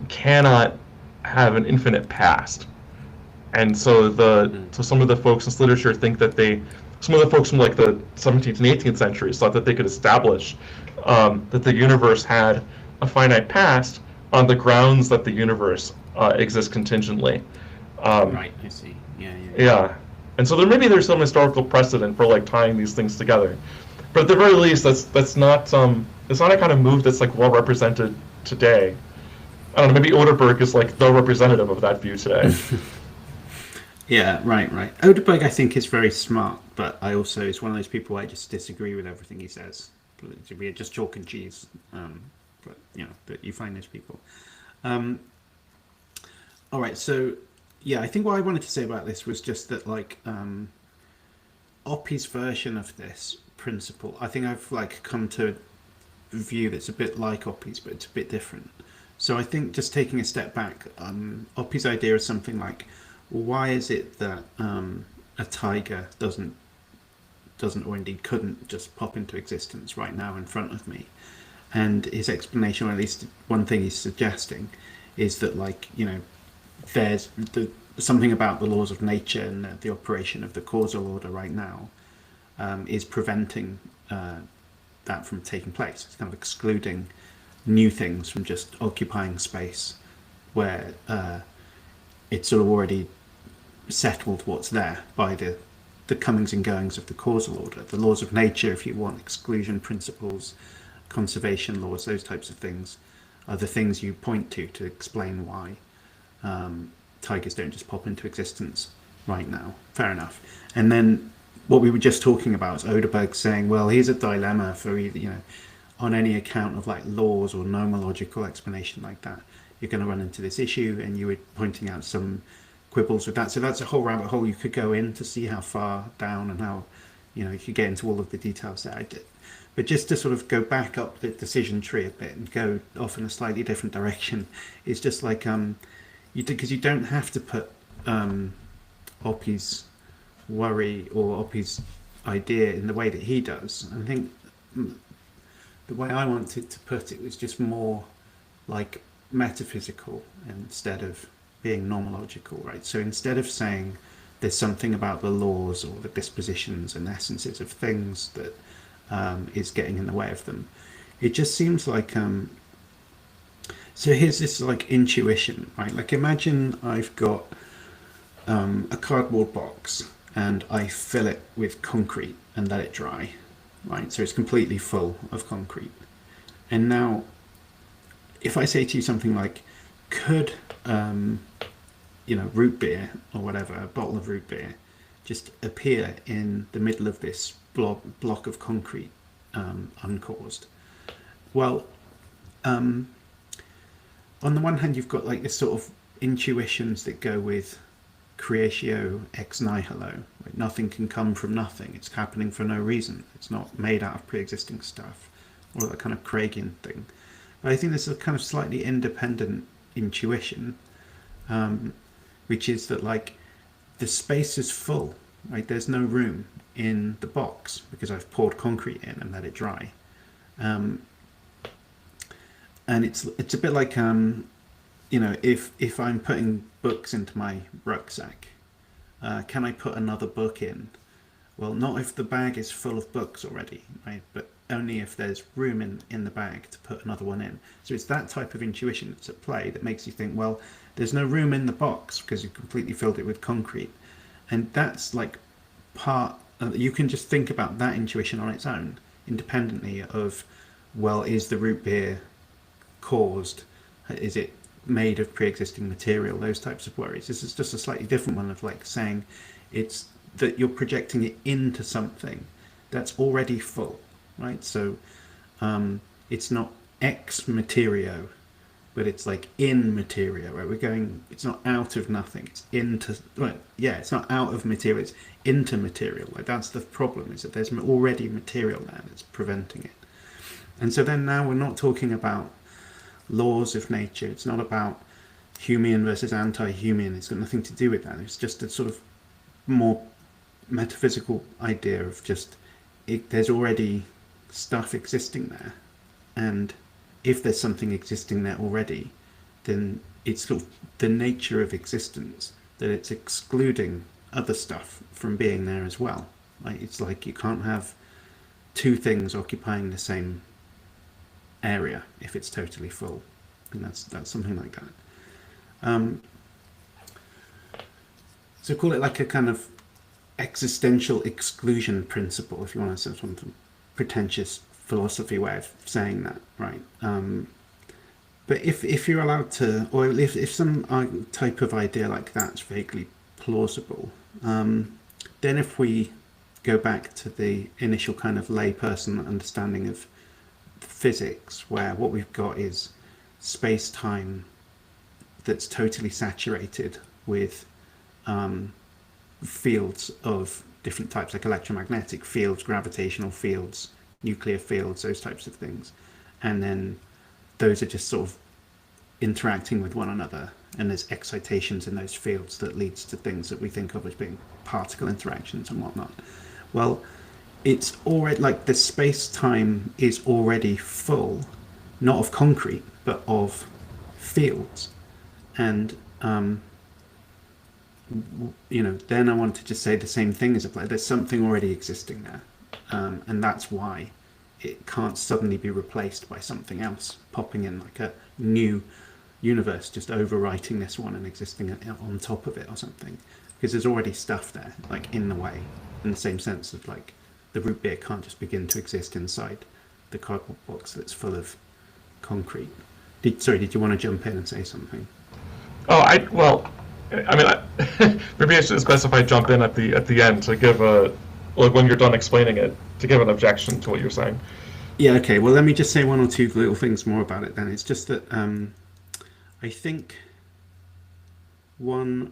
cannot have an infinite past. And so some of the folks in this literature think that some of the folks from like the 17th and 18th centuries thought that they could establish that the universe had a finite past on the grounds that the universe exists contingently. Right, I see. Yeah. And so there's some historical precedent for like tying these things together. But at the very least, that's not it's not a kind of move that's like well represented today. I don't know, maybe Oderberg is like the representative of that view today. Yeah, right. Oderberg, I think, is very smart, but I also is one of those people I just disagree with everything he says. We're just chalk and cheese, but that you find those people. All right, so yeah, I think what I wanted to say about this was just that, like, Oppie's version of this principle, I think I've like come to a view that's a bit like Oppie's, but it's a bit different. So I think just taking a step back, Oppie's idea is something like, why is it that a tiger doesn't or indeed couldn't just pop into existence right now in front of me? And his explanation, or at least one thing he's suggesting, is that, like, there's something about the laws of nature and the operation of the causal order right now is preventing that from taking place. It's kind of excluding new things from just occupying space where it's sort of already settled what's there by the comings and goings of the causal order. The laws of nature, if you want, exclusion principles, conservation laws, those types of things are the things you point to explain why tigers don't just pop into existence right now. Fair enough. And then what we were just talking about is Oderberg saying, well, here's a dilemma for either, on any account of like laws or nomological explanation like that, you're going to run into this issue, and you were pointing out some quibbles with that. So that's a whole rabbit hole you could go in to see how far down and how, you could get into all of the details that I did. But just to sort of go back up the decision tree a bit and go off in a slightly different direction, it's just like, because you don't have to put Oppie's worry or Oppie's idea in the way that he does. I think the way I wanted to put it was just more like metaphysical instead of being nomological, right? So instead of saying there's something about the laws or the dispositions and essences of things that is getting in the way of them, it just seems like so here's this like intuition, right? Like, imagine I've got a cardboard box and I fill it with concrete and let it dry, right? So it's completely full of concrete. And now if I say to you something like, could root beer or whatever, a bottle of root beer, just appear in the middle of this block of concrete uncaused? Well, on the one hand, you've got like this sort of intuitions that go with creatio ex nihilo, right? Nothing can come from nothing. It's happening for no reason. It's not made out of pre-existing stuff, or that kind of Craigian thing. But I think there's a kind of slightly independent intuition, which is that, like, the space is full, right? There's no room in the box because I've poured concrete in and let it dry. And it's a bit like, if I'm putting books into my rucksack, can I put another book in Well, not if the bag is full of books already, right? But only if there's room in the bag to put another one in. So it's that type of intuition that's at play that makes you think, well, there's no room in the box because you've completely filled it with concrete. And that's like part of, you can just think about that intuition on its own, independently of, well, is the root beer caused? Is it made of pre-existing material? Those types of worries. This is just a slightly different one of like saying it's that you're projecting it into something that's already full, right? So it's not ex materio, but it's like in materia, right? We're going, it's not out of nothing, it's into, right? Yeah, it's not out of material, it's into material. Like that's the problem, is that there's already material there that's preventing it. And so then now we're not talking about laws of nature. It's not about Humean versus anti-Humean. It's got nothing to do with that. It's just a sort of more metaphysical idea of just there's already stuff existing there, and if there's something existing there already, then it's sort of the nature of existence that it's excluding other stuff from being there as well. Like it's like you can't have two things occupying the same area if it's totally full, and that's something like that. So call it like a kind of existential exclusion principle, if you want to sort of pretentious philosophy way of saying that, right? But if you're allowed to, or if some type of idea like that's vaguely plausible, then if we go back to the initial kind of layperson understanding of physics, where what we've got is space-time that's totally saturated with fields of different types, like electromagnetic fields, gravitational fields, nuclear fields, those types of things, and then those are just sort of interacting with one another, and there's excitations in those fields that leads to things that we think of as being particle interactions and whatnot. Well, it's already like the space-time is already full, not of concrete but of fields, and then I want to just say the same thing as applied. There's something already existing there, and that's why it can't suddenly be replaced by something else popping in, like a new universe just overwriting this one and existing on top of it or something, because there's already stuff there, like in the way, in the same sense of like the root beer can't just begin to exist inside the cardboard box that's full of concrete. Did you want to jump in and say something? Maybe I should specify jump in at the end to give when you're done explaining it, to give an objection to what you're saying. Yeah, okay. Well, let me just say one or two little things more about it then. It's just that I think one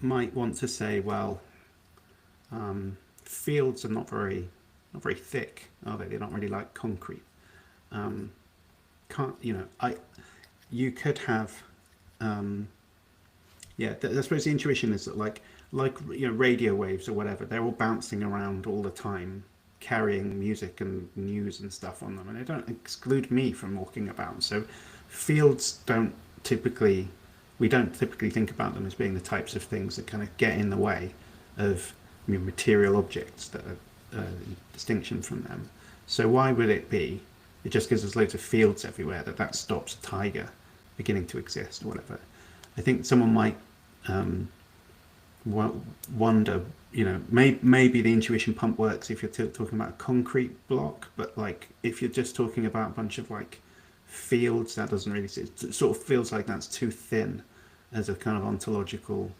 might want to say, well, fields are not very thick, are they? They're not really like concrete. You could have, I suppose the intuition is that like radio waves or whatever, they're all bouncing around all the time, carrying music and news and stuff on them, and they don't exclude me from walking about. So fields we don't typically think about them as being the types of things that kind of get in the way of material objects that are distinction from them. So why would it be, it just gives us loads of fields everywhere, that stops a tiger beginning to exist or whatever? I think someone might wonder, maybe the intuition pump works if you're talking about a concrete block, but like if you're just talking about a bunch of like fields, that doesn't really, it sort of feels like that's too thin as a kind of ontological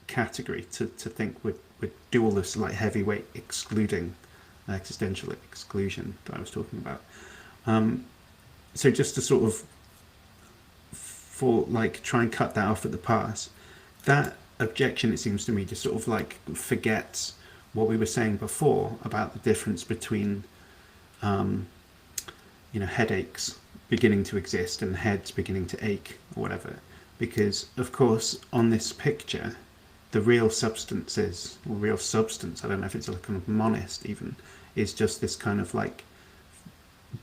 category to think would do all this like heavyweight excluding, existential exclusion that I was talking about. So just to sort of try and cut that off at the pass, that objection, it seems to me, just sort of like forgets what we were saying before about the difference between headaches beginning to exist and heads beginning to ache or whatever, because of course on this picture the real substance, I don't know if it's like kind of monist even, is just this kind of like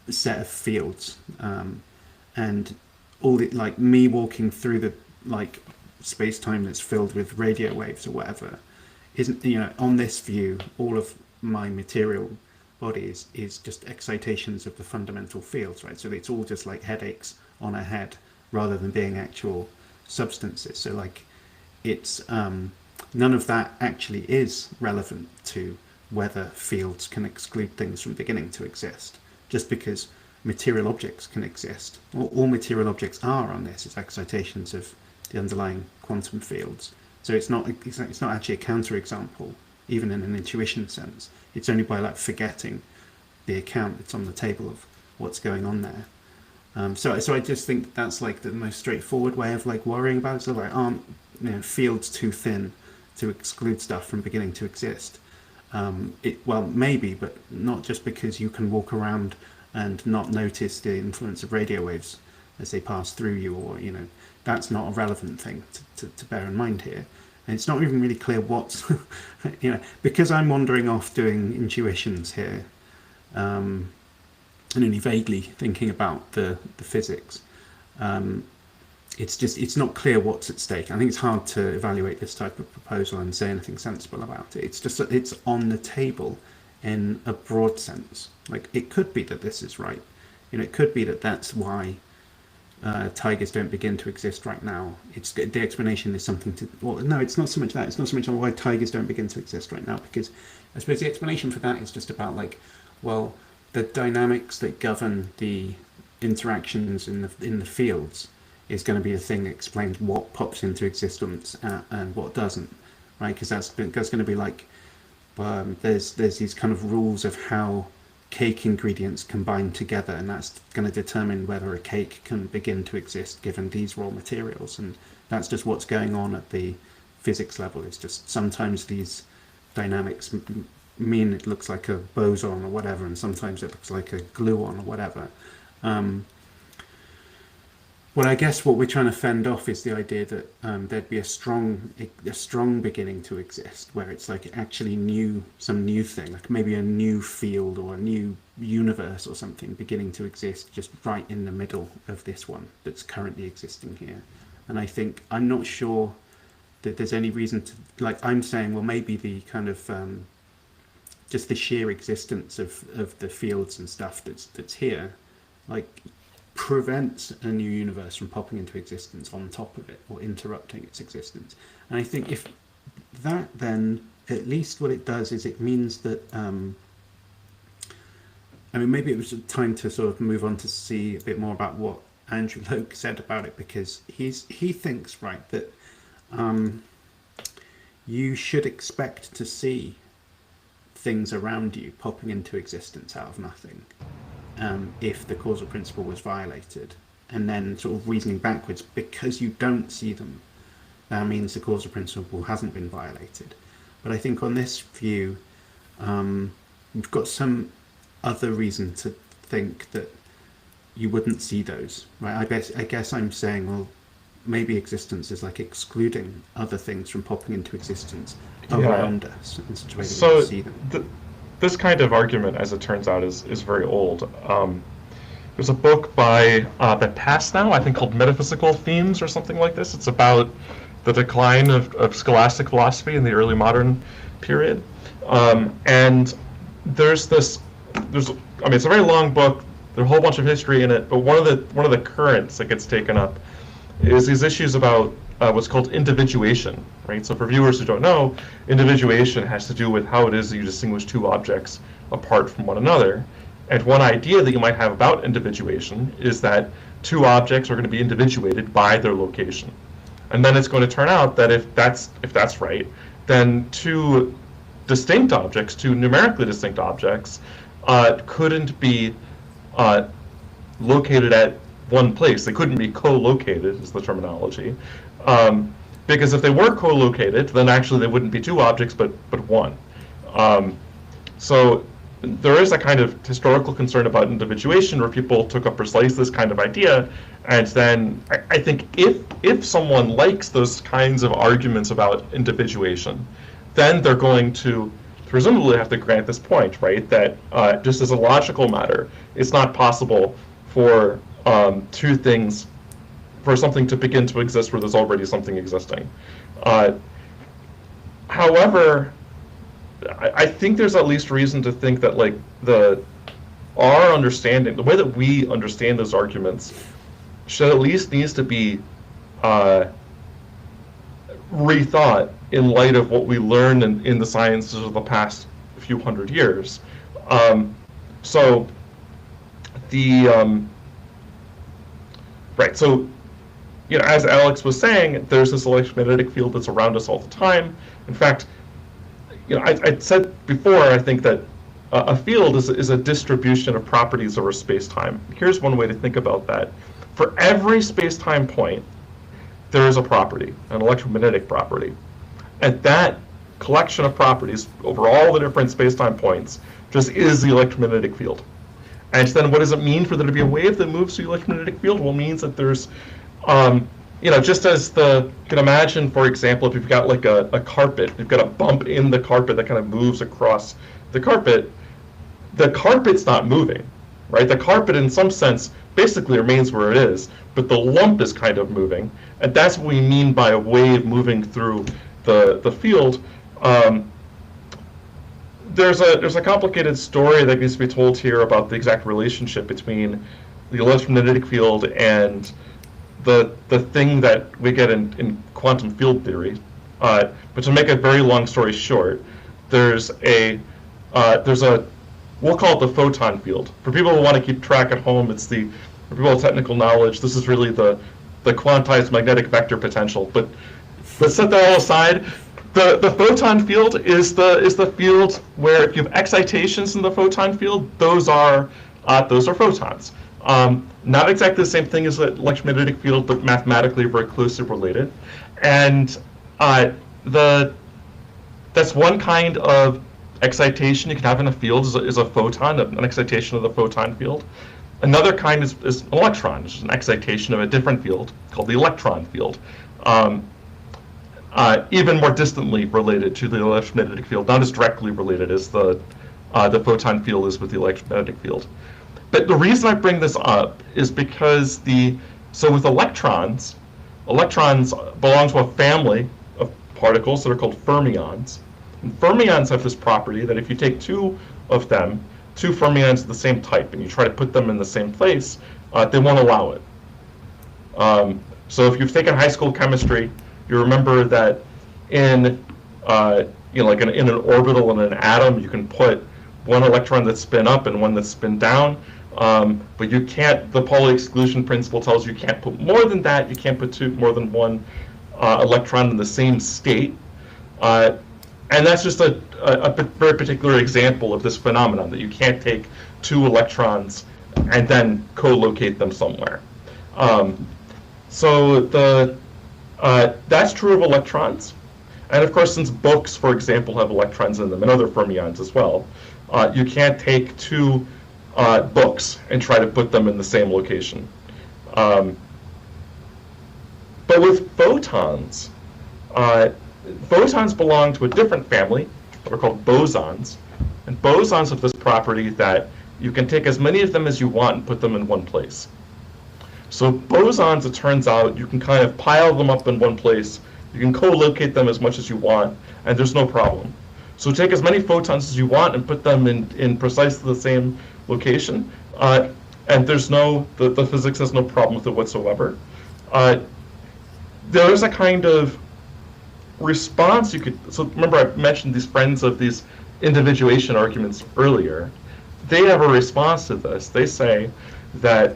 set of fields, and all it, like me walking through the like space-time that's filled with radio waves or whatever, isn't, you know, on this view, all of my material body is just excitations of the fundamental fields, right? So it's all just like headaches on a head rather than being actual substances. So like it's none of that actually is relevant to whether fields can exclude things from beginning to exist. Just because material objects can exist, all material objects are on this is excitations of the underlying quantum fields. So it's not actually a counterexample, even in an intuition sense. It's only by like forgetting the account that's on the table of what's going on there. So I just think that's like the most straightforward way of like worrying about it. So like, aren't, you know, fields too thin to exclude stuff from beginning to exist? Well, maybe, but not just because you can walk around and not notice the influence of radio waves as they pass through you, or, you know, that's not a relevant thing to bear in mind here. And it's not even really clear what's, you know, because I'm wandering off doing intuitions here, and only vaguely thinking about the physics. It's not clear what's at stake. I think it's hard to evaluate this type of proposal and say anything sensible about it. It's just that it's on the table in a broad sense. Like, it could be that this is right. You know, it could be that that's why tigers don't begin to exist right now. It's the explanation is something to. Well, no, it's not so much that. It's not so much on why tigers don't begin to exist right now, because I suppose the explanation for that is just about like, well, the dynamics that govern the interactions in the fields is going to be the thing that explains what pops into existence and what doesn't, right? Because that's going to be like there's these kind of rules of how cake ingredients combine together, and that's going to determine whether a cake can begin to exist given these raw materials. And that's just what's going on at the physics level. It's just sometimes these dynamics mean it looks like a boson or whatever, and sometimes it looks like a gluon or whatever. Well, I guess what we're trying to fend off is the idea that there'd be a strong beginning to exist, where it's like actually some new thing, like maybe a new field or a new universe or something beginning to exist just right in the middle of this one that's currently existing here. And I think, I'm not sure that there's any reason to, like, I'm saying, well, maybe the kind of just the sheer existence of the fields and stuff that's here, like, prevents a new universe from popping into existence on top of it or interrupting its existence. And I think if that, then at least what it does is it means that I mean, maybe it was time to sort of move on to see a bit more about what Andrew Loke said about it, because he thinks, right, that you should expect to see things around you popping into existence out of nothing. If the causal principle was violated, and then sort of reasoning backwards, because you don't see them, that means the causal principle hasn't been violated. But I think on this view, we've got some other reason to think that you wouldn't see those, right? I guess I'm saying, well, maybe existence is like excluding other things from popping into existence around us in such a way that we don't see them. This kind of argument, as it turns out, is very old. There's a book by that passed now, I think, called Metaphysical Themes or something like this. It's about the decline of scholastic philosophy in the early modern period. And it's a very long book. There's a whole bunch of history in it, but one of the currents that gets taken up is these issues about what's called individuation, right? So for viewers who don't know, individuation has to do with how it is that you distinguish two objects apart from one another. And one idea that you might have about individuation is that two objects are going to be individuated by their location. And then it's going to turn out that if that's right, then two distinct objects, two numerically distinct objects, couldn't be located at one place. They couldn't be co-located, is the terminology. Because if they were co-located, then actually they wouldn't be two objects, but one. So there is a kind of historical concern about individuation where people took up precisely this kind of idea. And then I think if someone likes those kinds of arguments about individuation, then they're going to presumably have to grant this point, right? That just as a logical matter, it's not possible for two things, for something to begin to exist where there's already something existing. However, I think there's at least reason to think that like our understanding, the way that we understand those arguments, should at least needs to be rethought in light of what we learned in the sciences of the past few hundred years. So the right, so as Alex was saying, there's this electromagnetic field that's around us all the time. In fact, I said before, I think that a field is a distribution of properties over space-time. Here's one way to think about that. For every space-time point, there is a property, an electromagnetic property. And that collection of properties over all the different space-time points just is the electromagnetic field. And then what does it mean for there to be a wave that moves through the electromagnetic field? Well, it means that there's, just as you can imagine, for example, if you've got like a carpet, you've got a bump in the carpet that kind of moves across the carpet's not moving, right? The carpet in some sense basically remains where it is, but the lump is kind of moving, and that's what we mean by a wave moving through the field. There's a complicated story that needs to be told here about the exact relationship between the electromagnetic field and the thing that we get in quantum field theory. But to make a very long story short, there's a we'll call it the photon field. For people who want to keep track at home, for people with technical knowledge, this is really the quantized magnetic vector potential. But let's set that all aside. The photon field is the field where if you have excitations in the photon field, those are photons. Not exactly the same thing as the electromagnetic field, but mathematically very closely related. And that's one kind of excitation you can have in a field is a photon, an excitation of the photon field. Another kind is an electron, which is an excitation of a different field called the electron field. Even more distantly related to the electromagnetic field, not as directly related as the photon field is with the electromagnetic field. But the reason I bring this up is because with electrons belong to a family of particles that are called fermions. And fermions have this property that if you take two of them, two fermions of the same type, and you try to put them in the same place, they won't allow it. So if you've taken high school chemistry, you remember that in an orbital in an atom, you can put one electron that's spin up and one that's spin down. But you can't. The Pauli exclusion principle tells you can't put more than that. You can't put more than one electron in the same state. And that's just a very particular example of this phenomenon, that you can't take two electrons and then co-locate them somewhere. That's true of electrons. And of course, since books, for example, have electrons in them, and other fermions as well, you can't take two books and try to put them in the same location. But with photons, photons belong to a different family that are called bosons. And bosons have this property that you can take as many of them as you want and put them in one place. So bosons, it turns out, you can kind of pile them up in one place. You can co-locate them as much as you want, and there's no problem. So take as many photons as you want and put them in precisely the same location, and there's the physics has no problem with it whatsoever. There is a kind of response you could. So remember, I mentioned these friends of these individuation arguments earlier. They have a response to this. They say that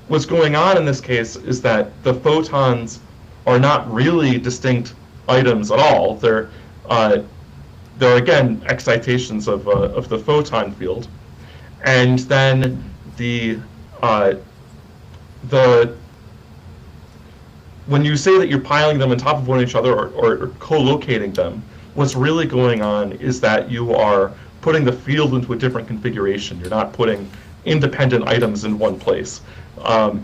what's going on in this case is that the photons are not really distinct items at all. They're again excitations of the photon field, and then when you say that you're piling them on top of one another or co-locating them, what's really going on is that you are putting the field into a different configuration. You're not putting independent items in one place. But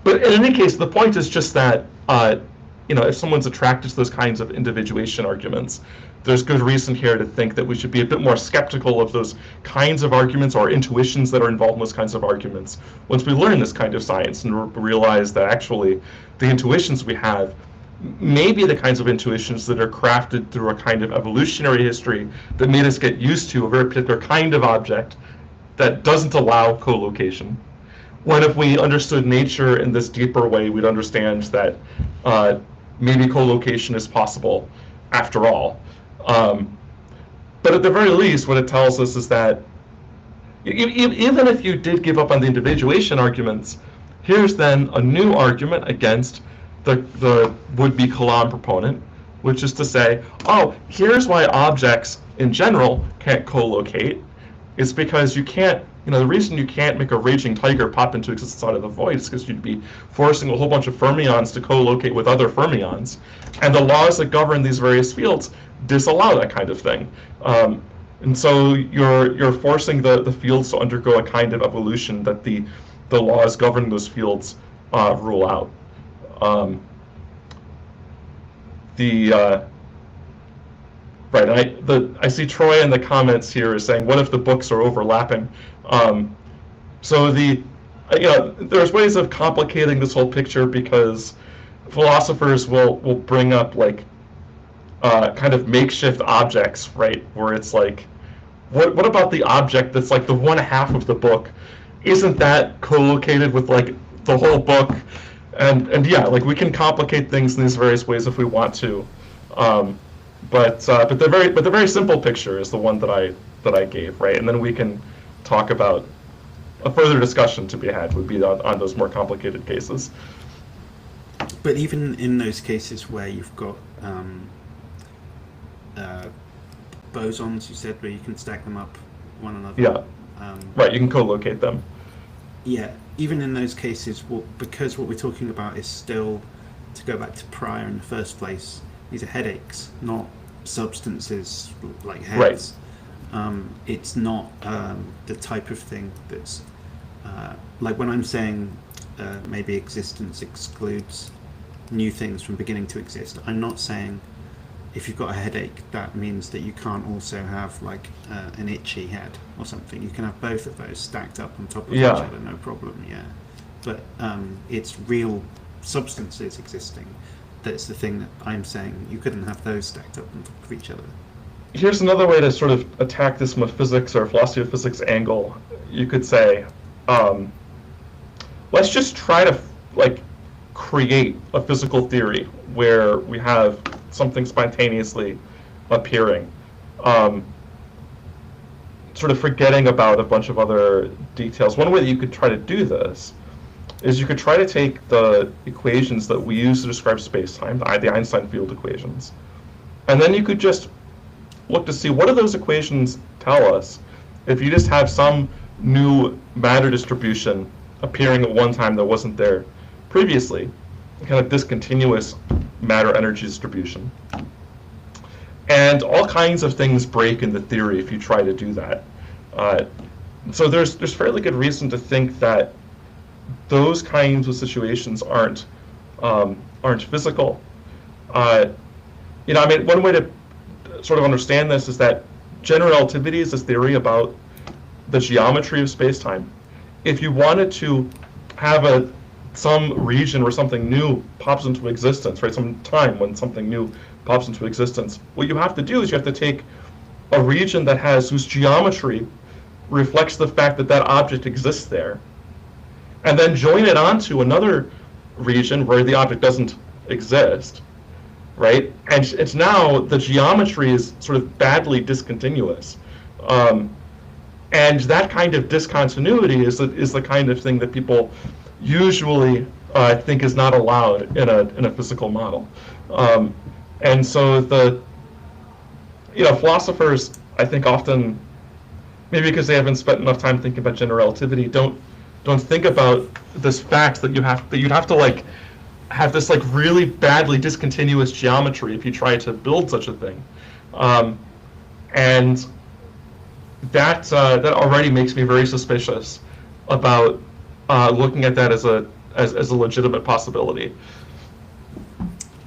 in any case, the point is just that if someone's attracted to those kinds of individuation arguments, there's good reason here to think that we should be a bit more skeptical of those kinds of arguments or intuitions that are involved in those kinds of arguments once we learn this kind of science and realize that actually the intuitions we have maybe the kinds of intuitions that are crafted through a kind of evolutionary history that made us get used to a very particular kind of object that doesn't allow co-location. When if we understood nature in this deeper way, we'd understand that maybe co-location is possible after all. But at the very least, what it tells us is that even if you did give up on the individuation arguments, here's then a new argument against the would-be Kalam proponent, which is to say, oh, here's why objects in general can't co-locate. It's because you can't, the reason you can't make a raging tiger pop into existence out of the void is because you'd be forcing a whole bunch of fermions to co-locate with other fermions. And the laws that govern these various fields disallow that kind of thing. And so you're forcing the fields to undergo a kind of evolution that the laws governing those fields rule out. Right, and I see Troy in the comments here is saying, what if the books are overlapping? So there's ways of complicating this whole picture because philosophers will bring up like kind of makeshift objects, right? Where it's like, what about the object that's like the one half of the book? Isn't that co-located with like the whole book? And yeah, like we can complicate things in these various ways if we want to. But the very simple picture is the one that I gave, right? And then we can talk about a further discussion to be had would be on those more complicated cases. But even in those cases where you've got bosons, you said, where you can stack them up one another. Yeah. Right, you can co-locate them. Yeah, even in those cases, because what we're talking about is still, to go back to prior in the first place, these are headaches, not substances like heads. Right. It's not the type of thing that's like when I'm saying maybe existence excludes new things from beginning to exist. I'm not saying if you've got a headache that means that you can't also have like an itchy head or something. You can have both of those stacked up on top of each other, no problem. Yeah, but it's real substances existing. That's the thing that I'm saying. You couldn't have those stacked up on top of each other. Here's another way to sort of attack this from a physics or philosophy of physics angle. You could say, let's just try to like create a physical theory where we have something spontaneously appearing, sort of forgetting about a bunch of other details. One way that you could try to do this is you could try to take the equations that we use to describe space-time, the Einstein field equations, and then you could just look to see what do those equations tell us if you just have some new matter distribution appearing at one time that wasn't there previously, kind of discontinuous matter-energy distribution. And all kinds of things break in the theory if you try to do that. So there's fairly good reason to think that those kinds of situations aren't physical. One way to sort of understand this is that general relativity is this theory about the geometry of space-time. If you wanted to have some region where something new pops into existence, right? Some time when something new pops into existence, what you have to do is you have to take a region whose geometry reflects the fact that that object exists there, and then join it onto another region where the object doesn't exist, right? And it's now the geometry is sort of badly discontinuous. And that kind of discontinuity is the kind of thing that people usually think is not allowed in a physical model. And so philosophers, I think, often, maybe because they haven't spent enough time thinking about general relativity, don't think about this fact that you'd have to like have this like really badly discontinuous geometry if you try to build such a thing, and that already makes me very suspicious about looking at that as a legitimate possibility.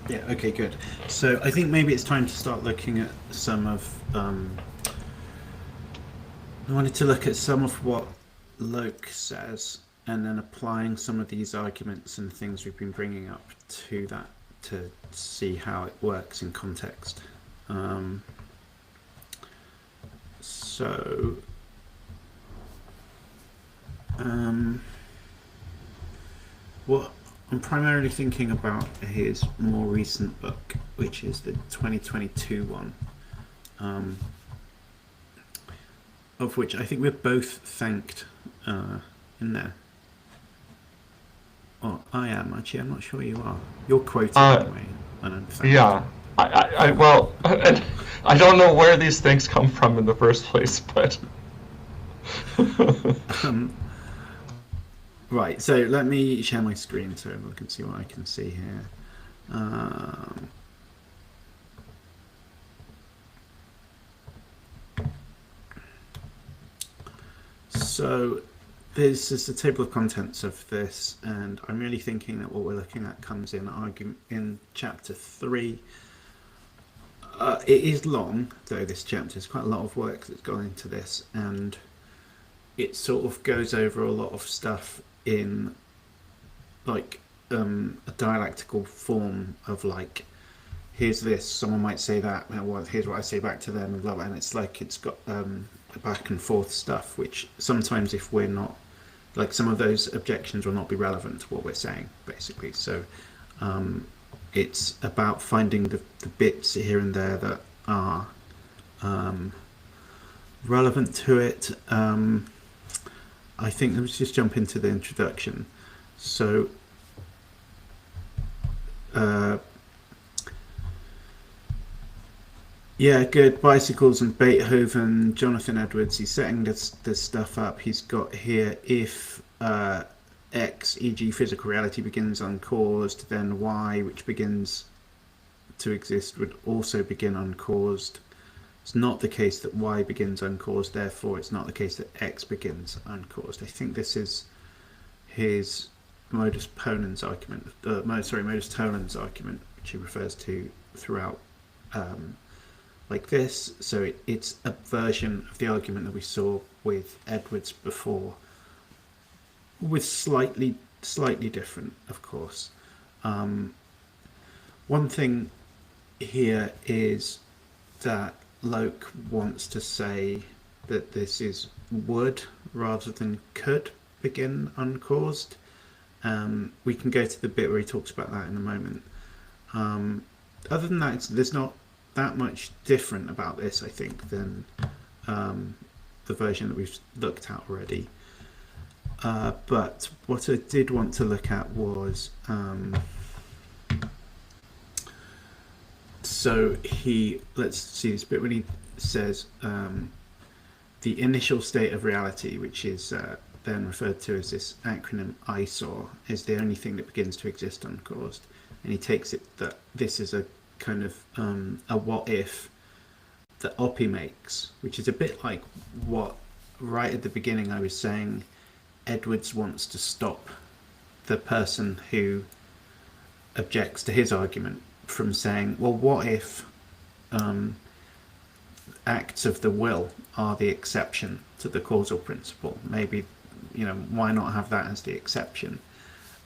Yeah. Okay. Good. So I think maybe it's time to start looking at some of. I wanted to look at some of what Locke says, and then applying some of these arguments and things we've been bringing up to that to see how it works in context. So what I'm primarily thinking about his more recent book, which is the 2022 one, of which I think we're both thanked in there. Oh, I am actually. I'm not sure you are. You're quoted anyway. And I'm thanked. Yeah. Well, I don't know where these things come from in the first place, but. Right, so let me share my screen so everyone can see what I can see here. So this is the table of contents of this, and I'm really thinking that what we're looking at comes in chapter 3. It is long, though, this chapter. There's quite a lot of work that's gone into this, and it sort of goes over a lot of stuff in like a dialectical form of like, here's this, someone might say that, well, here's what I say back to them, and blah, blah, and it's like it's got back and forth stuff, which sometimes, if we're not, like, some of those objections will not be relevant to what we're saying, basically. So it's about finding the bits here and there that are relevant to it. I think let's just jump into the introduction. So yeah, good. Bicycles and Beethoven, Jonathan Edwards, he's setting this stuff up. He's got here, if X, e.g. physical reality, begins uncaused, then Y, which begins to exist, would also begin uncaused. It's not the case that Y begins uncaused, therefore it's not the case that X begins uncaused. I think this is his modus ponens argument, modus tollens argument, which he refers to throughout like this. So it's a version of the argument that we saw with Edwards before, with slightly different, of course. One thing here is that Locke wants to say that this is would rather than could begin uncaused. We can go to the bit where he talks about that in a moment. Other than that, there's not that much different about this, I think, than the version that we've looked at already. But what I did want to look at was so let's see this bit when he says the initial state of reality, which is then referred to as this acronym ISOR, is the only thing that begins to exist uncaused. And he takes it that this is a kind of a what if that Oppie makes, which is a bit like what right at the beginning I was saying Edwards wants to stop the person who objects to his argument from saying, well, what if acts of the will are the exception to the causal principle? Maybe, why not have that as the exception?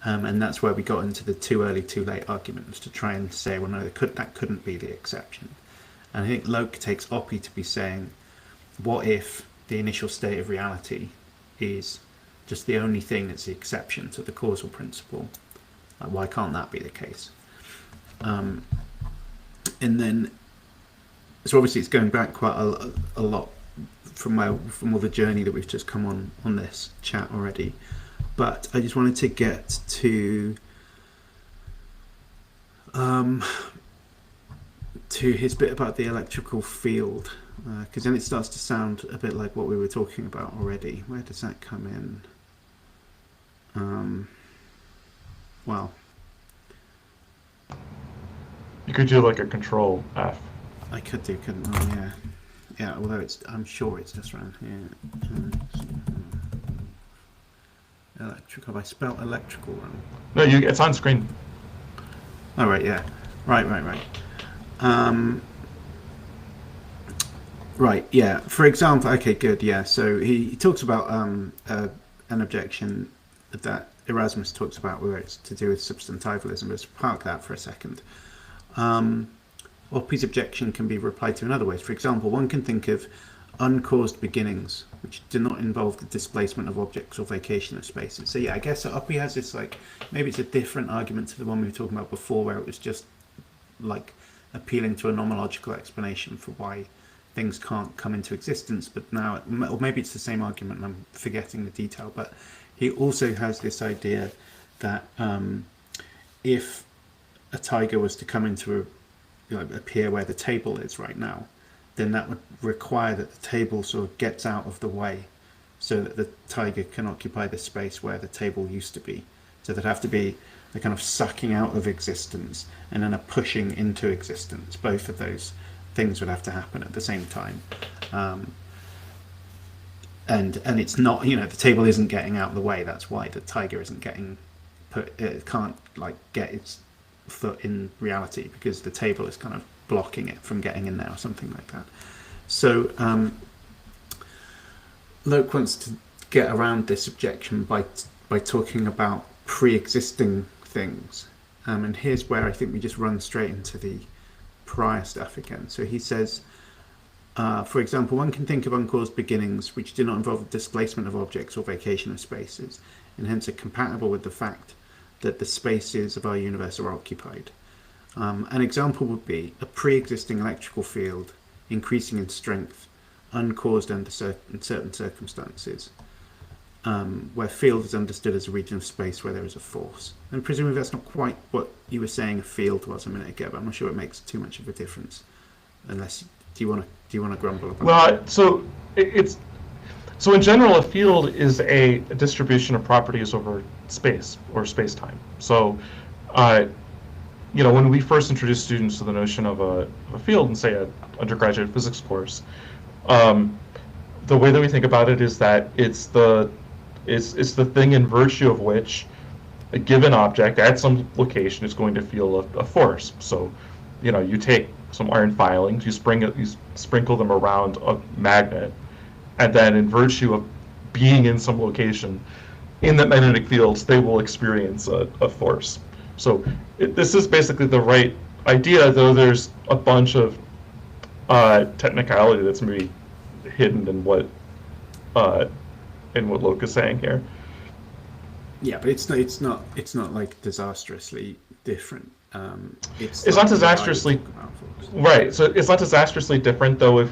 And that's where we got into the too early, too late arguments, to try and say, well, no, that couldn't be the exception. And I think Locke takes Oppie to be saying, what if the initial state of reality is just the only thing that's the exception to the causal principle? Like, why can't that be the case? And then, so obviously it's going back quite a lot from all the journey that we've just come on this chat already. But I just wanted to get to his bit about the electrical field, because then it starts to sound a bit like what we were talking about already. Where does that come in? Well, you could do like a control F. I could do, couldn't I? Yeah. Although I'm sure it's just around here. Electrical. Have I spelled electrical wrong? No, it's on screen. Oh, right, yeah. Right. Right, yeah. For example, okay, good, yeah. So he talks about an objection that Erasmus talks about, where it's to do with substantivalism. Let's park that for a second. Opie's objection can be replied to in other ways. For example, one can think of uncaused beginnings, which do not involve the displacement of objects or vacation of spaces. So yeah, I guess Oppie has this, like, maybe it's a different argument to the one we were talking about before, where it was just like appealing to a nomological explanation for why things can't come into existence, but now, or maybe it's the same argument and I'm forgetting the detail, but he also has this idea that if a tiger was to come into appear where the table is right now, then that would require that the table sort of gets out of the way so that the tiger can occupy the space where the table used to be. So there'd have to be a kind of sucking out of existence and then a pushing into existence. Both of those things would have to happen at the same time. And it's not, the table isn't getting out of the way. That's why the tiger isn't getting it can't like get its foot in reality, because the table is kind of blocking it from getting in there or something like that. So Locke wants to get around this objection by talking about pre-existing things, and here's where I think we just run straight into the prior stuff again. So he says, for example, one can think of uncaused beginnings which do not involve the displacement of objects or vacation of spaces, and hence are compatible with the fact that the spaces of our universe are occupied. An example would be a pre-existing electrical field increasing in strength, uncaused under certain circumstances, where field is understood as a region of space where there is a force. And presumably that's not quite what you were saying a field was a minute ago, but I'm not sure it makes too much of a difference. Unless, do you want to grumble about that? So in general, a field is a distribution of properties over space or space-time. So, when we first introduce students to the notion of a field in, say, an undergraduate physics course, the way that we think about it is that it's the thing in virtue of which a given object at some location is going to feel a force. So, you take some iron filings, you sprinkle them around a magnet, and then in virtue of being in some location in that magnetic field, they will experience a force. So this is basically the right idea, though there's a bunch of technicality that's maybe hidden in what Locke is saying here. Yeah, but it's not like disastrously different. It's not disastrously right. So it's not disastrously different, though. If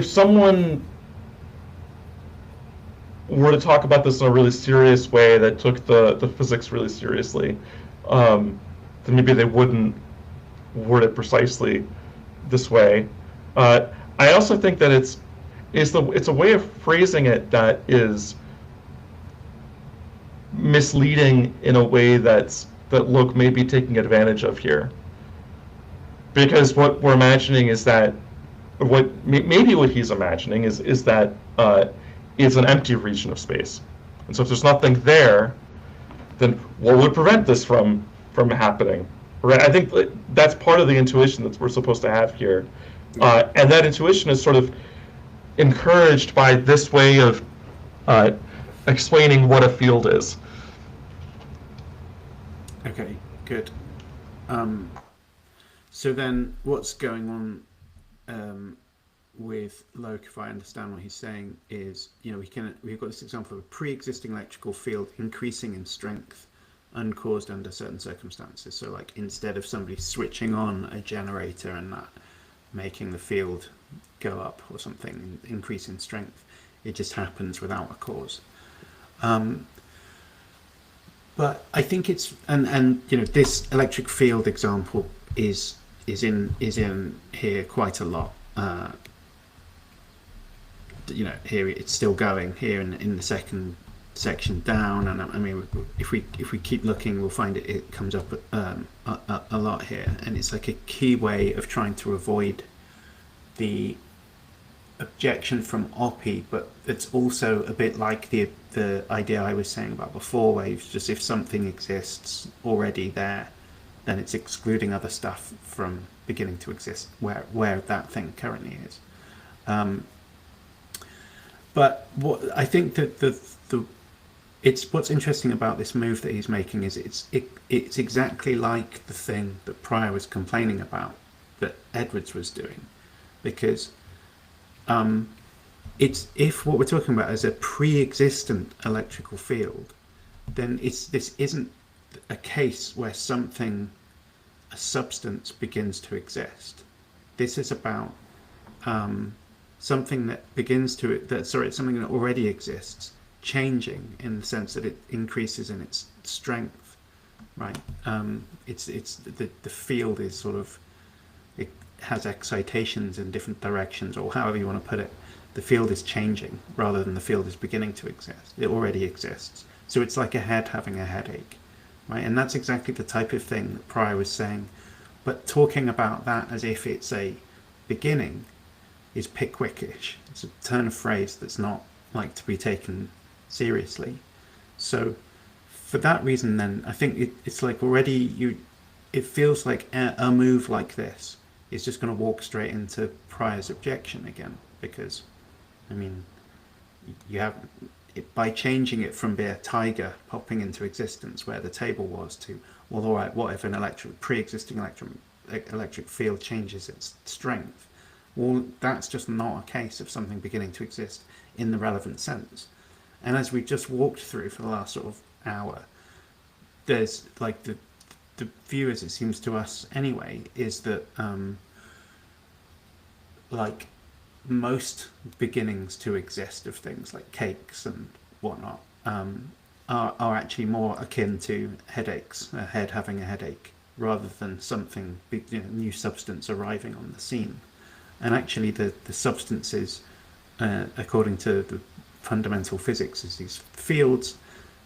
someone were to talk about this in a really serious way that took the physics really seriously, then maybe they wouldn't word it precisely this way. I also think that it's a way of phrasing it that is misleading in a way that Locke may be taking advantage of here. Because what we're imagining is that what he's imagining is that it's an empty region of space, and so if there's nothing there, then what would prevent this from happening? Right? I think that's part of the intuition that we're supposed to have here, and that intuition is sort of encouraged by this way of explaining what a field is. Okay, good. So then, what's going on with Locke, if I understand what he's saying, is we've got this example of a pre-existing electrical field increasing in strength, uncaused under certain circumstances. So, like, instead of somebody switching on a generator and that making the field go up or something, increase in strength, it just happens without a cause. But I think it's and this electric field example is in here quite a lot. Here it's still going here in the second section down, and I mean if we keep looking, we'll find it comes up a lot here, and it's like a key way of trying to avoid the objection from Oppie, but it's also a bit like the idea I was saying about before, where it's just if something exists already there, then it's excluding other stuff from beginning to exist where that thing currently is. But what I think that the it's what's interesting about this move that he's making is it's exactly like the thing that Pryor was complaining about that Edwards was doing, because it's if what we're talking about is a pre-existent electrical field, then this isn't a case where a substance begins to exist. This is about something that something that already exists, changing in the sense that it increases in its strength, right? It's the field is sort of, it has excitations in different directions, or however you want to put it. The field is changing rather than the field is beginning to exist. It already exists. So it's like a head having a headache, right? And that's exactly the type of thing that Pryor was saying. But talking about that as if it's a beginning is Pickwickish. It's a turn of phrase that's not like to be taken seriously. So for that reason, then I think it's like already it feels like a move like this is just going to walk straight into Pryor's objection again, because I mean, you have it by changing it from being a tiger popping into existence where the table was to, well, all right, what if an pre-existing electric field changes its strength? Well, that's just not a case of something beginning to exist in the relevant sense. And as we just walked through for the last sort of hour, there's like the view, as it seems to us anyway, is that like most beginnings to exist of things like cakes and whatnot are actually more akin to headaches, a head having a headache, rather than something new substance arriving on the scene. And actually the substances, according to the fundamental physics, is these fields,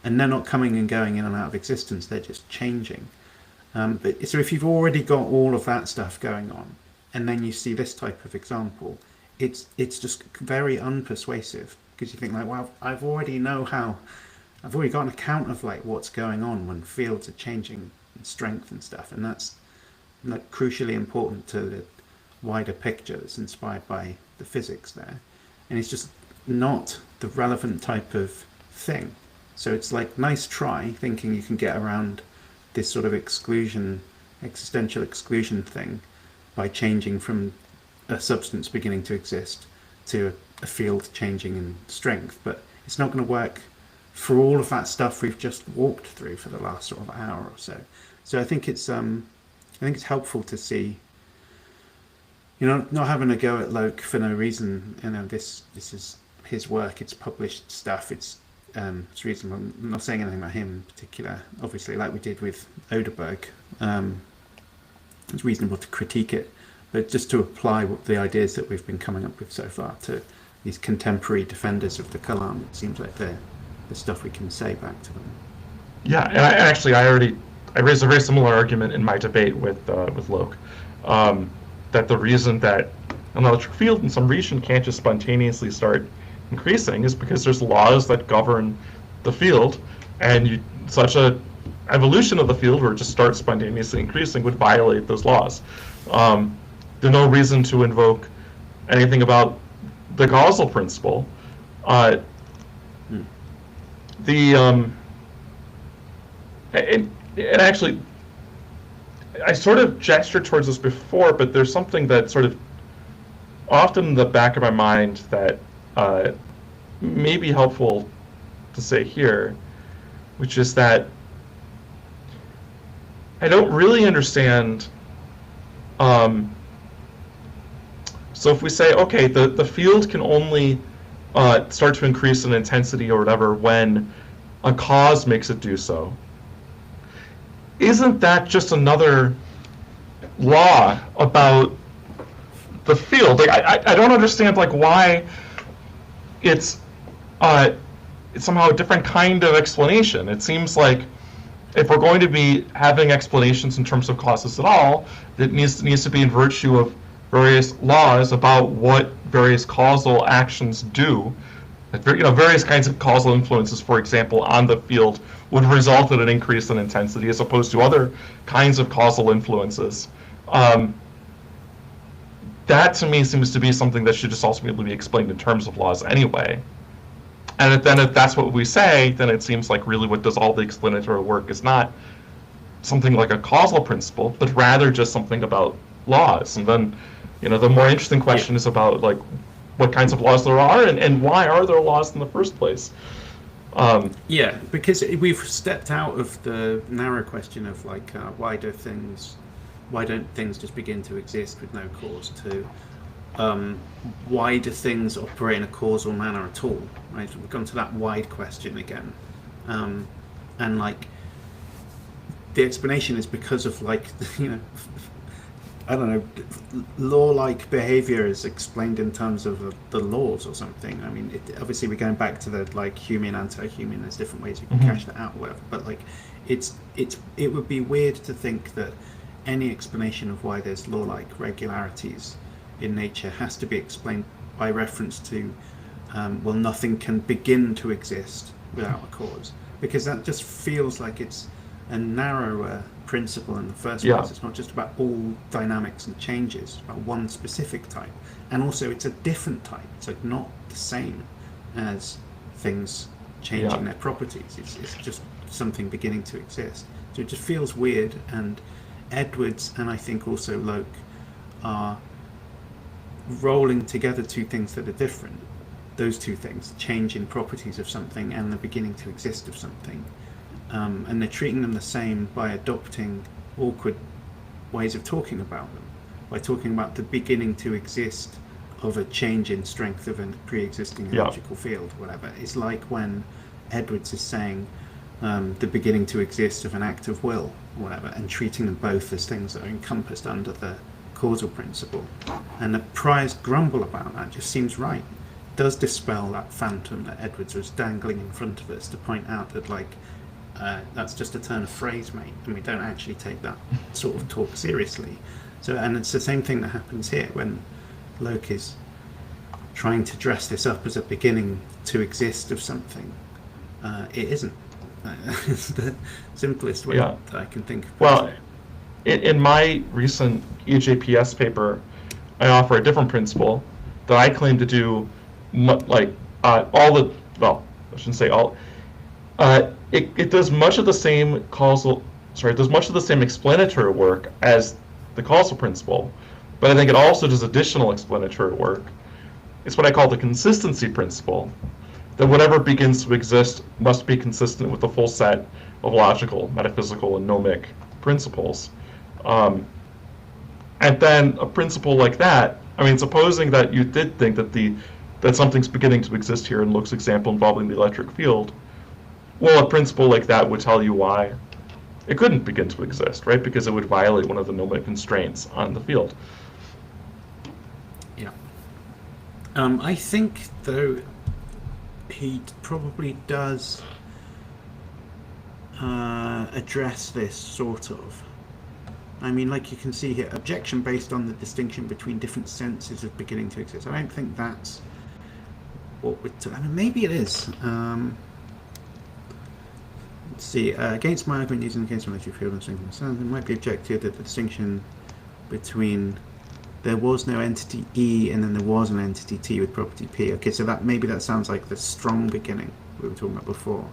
and they're not coming and going in and out of existence, they're just changing. But so if you've already got all of that stuff going on, and then you see this type of example, it's just very unpersuasive, because you think like, well, I've already got an account of like what's going on when fields are changing in strength and stuff, and that's like crucially important to the wider picture that's inspired by the physics there, and it's just not the relevant type of thing. So it's like, nice try thinking you can get around this sort of existential exclusion thing by changing from a substance beginning to exist to a field changing in strength, but it's not going to work for all of that stuff we've just walked through for the last sort of hour or so. So I think it's helpful to see, not having a go at Locke for no reason. This is his work, it's published stuff, it's reasonable. I'm not saying anything about him in particular, obviously, like we did with Oderberg. It's reasonable to critique it, but just to apply the ideas that we've been coming up with so far to these contemporary defenders of the Kalam, it seems like they're the stuff we can say back to them. Yeah, and I raised a very similar argument in my debate with Locke, that the reason that an electric field in some region can't just spontaneously start increasing is because there's laws that govern the field, and such a evolution of the field where it just starts spontaneously increasing would violate those laws. There's no reason to invoke anything about the causal principle. And actually, I sort of gestured towards this before, but there's something that sort of often in the back of my mind that may be helpful to say here, which is that I don't really understand. So if we say, okay, the field can only start to increase in intensity or whatever when a cause makes it do so, isn't that just another law about the field? Like, I don't understand like why it's somehow a different kind of explanation. It seems like if we're going to be having explanations in terms of causes at all, it needs to be in virtue of various laws about what various causal actions do. Various kinds of causal influences, for example, on the field would result in an increase in intensity as opposed to other kinds of causal influences. That to me seems to be something that should just ultimately be explained in terms of laws anyway. And then if that's what we say, then it seems like really what does all the explanatory work is not something like a causal principle, but rather just something about laws. And then, the more interesting question is about like what kinds of laws there are and why are there laws in the first place. Yeah, because we've stepped out of the narrow question of like why don't things just begin to exist with no cause, to why do things operate in a causal manner at all, right? We've gone to that wide question again, and like the explanation is because of like I don't know, law-like behavior is explained in terms of the laws or something. I mean, obviously we're going back to the like human, anti-human. There's different ways you can cash that out, whatever. But like, it would be weird to think that any explanation of why there's law-like regularities in nature has to be explained by reference to, well, nothing can begin to exist without a cause, because that just feels like it's a narrower principle in the first place. It's not just about all dynamics and changes, it's about one specific type, and also it's a different type. It's like not the same as things changing their properties. It's just something beginning to exist. So it just feels weird, and Edwards and I think also Locke are rolling together two things that are different. Those two things, change in properties of something and the beginning to exist of something. And they're treating them the same by adopting awkward ways of talking about them, by talking about the beginning to exist of a change in strength of a pre-existing electrical field, whatever. It's like when Edwards is saying the beginning to exist of an act of will, or whatever, and treating them both as things that are encompassed under the causal principle. And the Prior's grumble about that just seems right. It does dispel that phantom that Edwards was dangling in front of us to point out that, like, that's just a turn of phrase, mate, and we don't actually take that sort of talk seriously. So, and it's the same thing that happens here when Locke is trying to dress this up as a beginning to exist of something. It isn't. It's the simplest way that I can think of. Well, in my recent EJPS paper, I offer a different principle that I claim to do, all the, well, I shouldn't say all, it does much of the same it does much of the same explanatory work as the causal principle, but I think it also does additional explanatory work. It's what I call the consistency principle, that whatever begins to exist must be consistent with the full set of logical, metaphysical, and gnomic principles. And then a principle like that, I mean, supposing that you did think that something's beginning to exist here in Locke's example involving the electric field, well, a principle like that would tell you why it couldn't begin to exist, right? Because it would violate one of the gnomic constraints on the field. Yeah. I think, though, he probably does address this, sort of. I mean, like you can see here, objection based on the distinction between different senses of beginning to exist. I don't think that's what we're I mean, maybe it is. Let's see, against my argument using the case of electric field and strength of sound, it might be objected that the distinction between there was no entity E and then there was an entity T with property P. Okay, so that sounds like the strong beginning we were talking about before,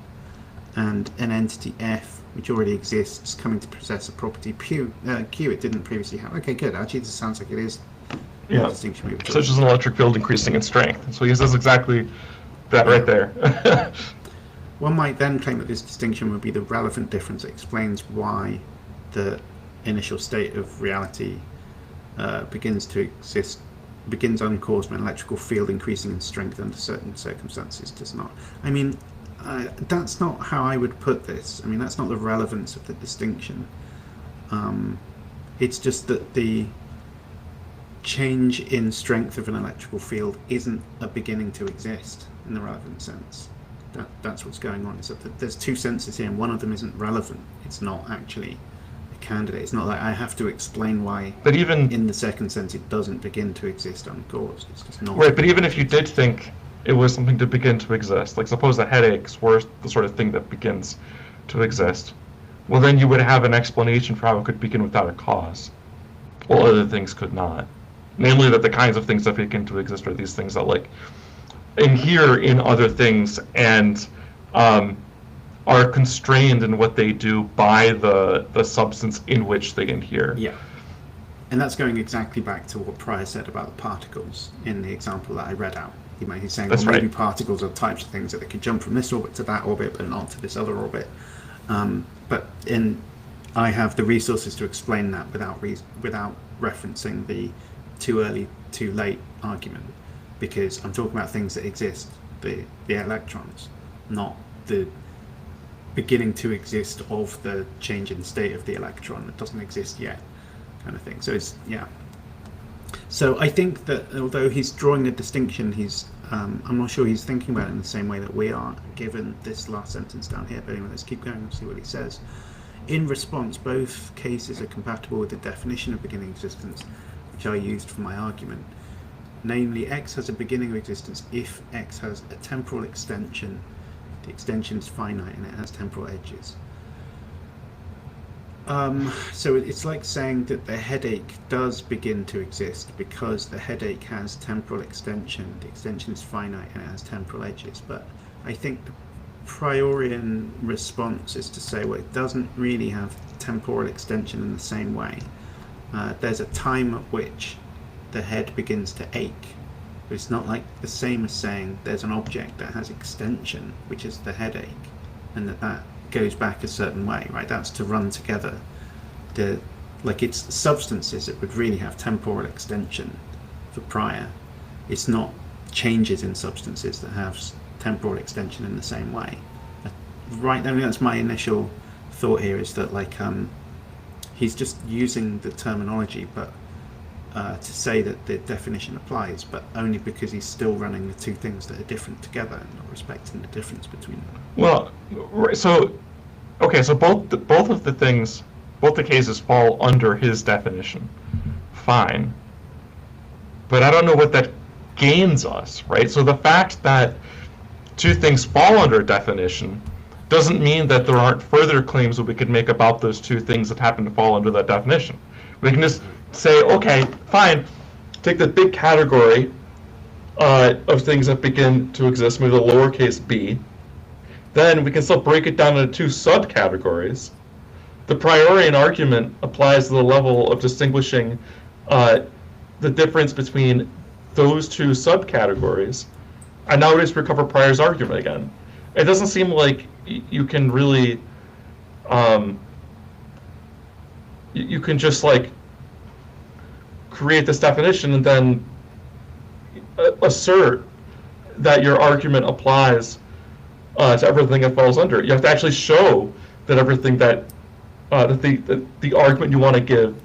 and an entity F which already exists coming to possess a property Q it didn't previously have. Okay, good. Actually, this sounds like it is the distinction we were talking about. Such as an electric field increasing in strength. So he says exactly that right there. One might then claim that this distinction would be the relevant difference that explains why the initial state of reality begins uncaused when an electrical field increasing in strength under certain circumstances does not. I mean, that's not how I would put this. I mean, that's not the relevance of the distinction. It's just that the change in strength of an electrical field isn't a beginning to exist in the relevant sense. That's what's going on. Is that there's two senses here, and one of them isn't relevant. It's not actually a candidate. It's not like I have to explain why. But even in the second sense, it doesn't begin to exist uncaused. It's just not. Right. But even if you did think it was something to begin to exist, like suppose the headaches were the sort of thing that begins to exist, well, then you would have an explanation for how it could begin without a cause. Well, other things could not. Namely, that the kinds of things that begin to exist are these things that, like, inhere in other things and are constrained in what they do by the substance in which they inhere. Yeah. And that's going exactly back to what Prior said about the particles in the example that I read out. He's saying, That's well, maybe right. particles are types of things that they could jump from this orbit to that orbit, but not to this other orbit. I have the resources to explain that without referencing the too early, too late argument, because I'm talking about things that exist, the electrons, not the beginning to exist of the change in state of the electron that doesn't exist yet, kind of thing. So it's, yeah. So I think that although he's drawing a distinction, I'm not sure he's thinking about it in the same way that we are, given this last sentence down here. But anyway, let's keep going and see what he says. In response, both cases are compatible with the definition of beginning existence, which I used for my argument. Namely, X has a beginning of existence if X has a temporal extension. The extension is finite and it has temporal edges. So it's like saying that the headache does begin to exist because the headache has temporal extension. The extension is finite and it has temporal edges. But I think the Priorian response is to say, well, it doesn't really have temporal extension in the same way. There's a time at which the head begins to ache. But it's not like the same as saying there's an object that has extension, which is the headache, and that goes back a certain way, right? That's to run together. It's substances that would really have temporal extension for Prior. It's not changes in substances that have temporal extension in the same way. Right, I mean, that's my initial thought here, is that he's just using the terminology, but to say that the definition applies, but only because he's still running the two things that are different together and not respecting the difference between them. Well, so both the cases fall under his definition. Fine. But I don't know what that gains us, right? So the fact that two things fall under definition doesn't mean that there aren't further claims that we could make about those two things that happen to fall under that definition. We can just say, okay, fine, take the big category of things that begin to exist, maybe the lowercase b. Then we can still break it down into two subcategories. The Priorian argument applies to the level of distinguishing the difference between those two subcategories. And now we just recover Prior's argument again. It doesn't seem like you can really, you can just create this definition and then assert that your argument applies to everything that falls under it. You have to actually show that everything that the argument you want to give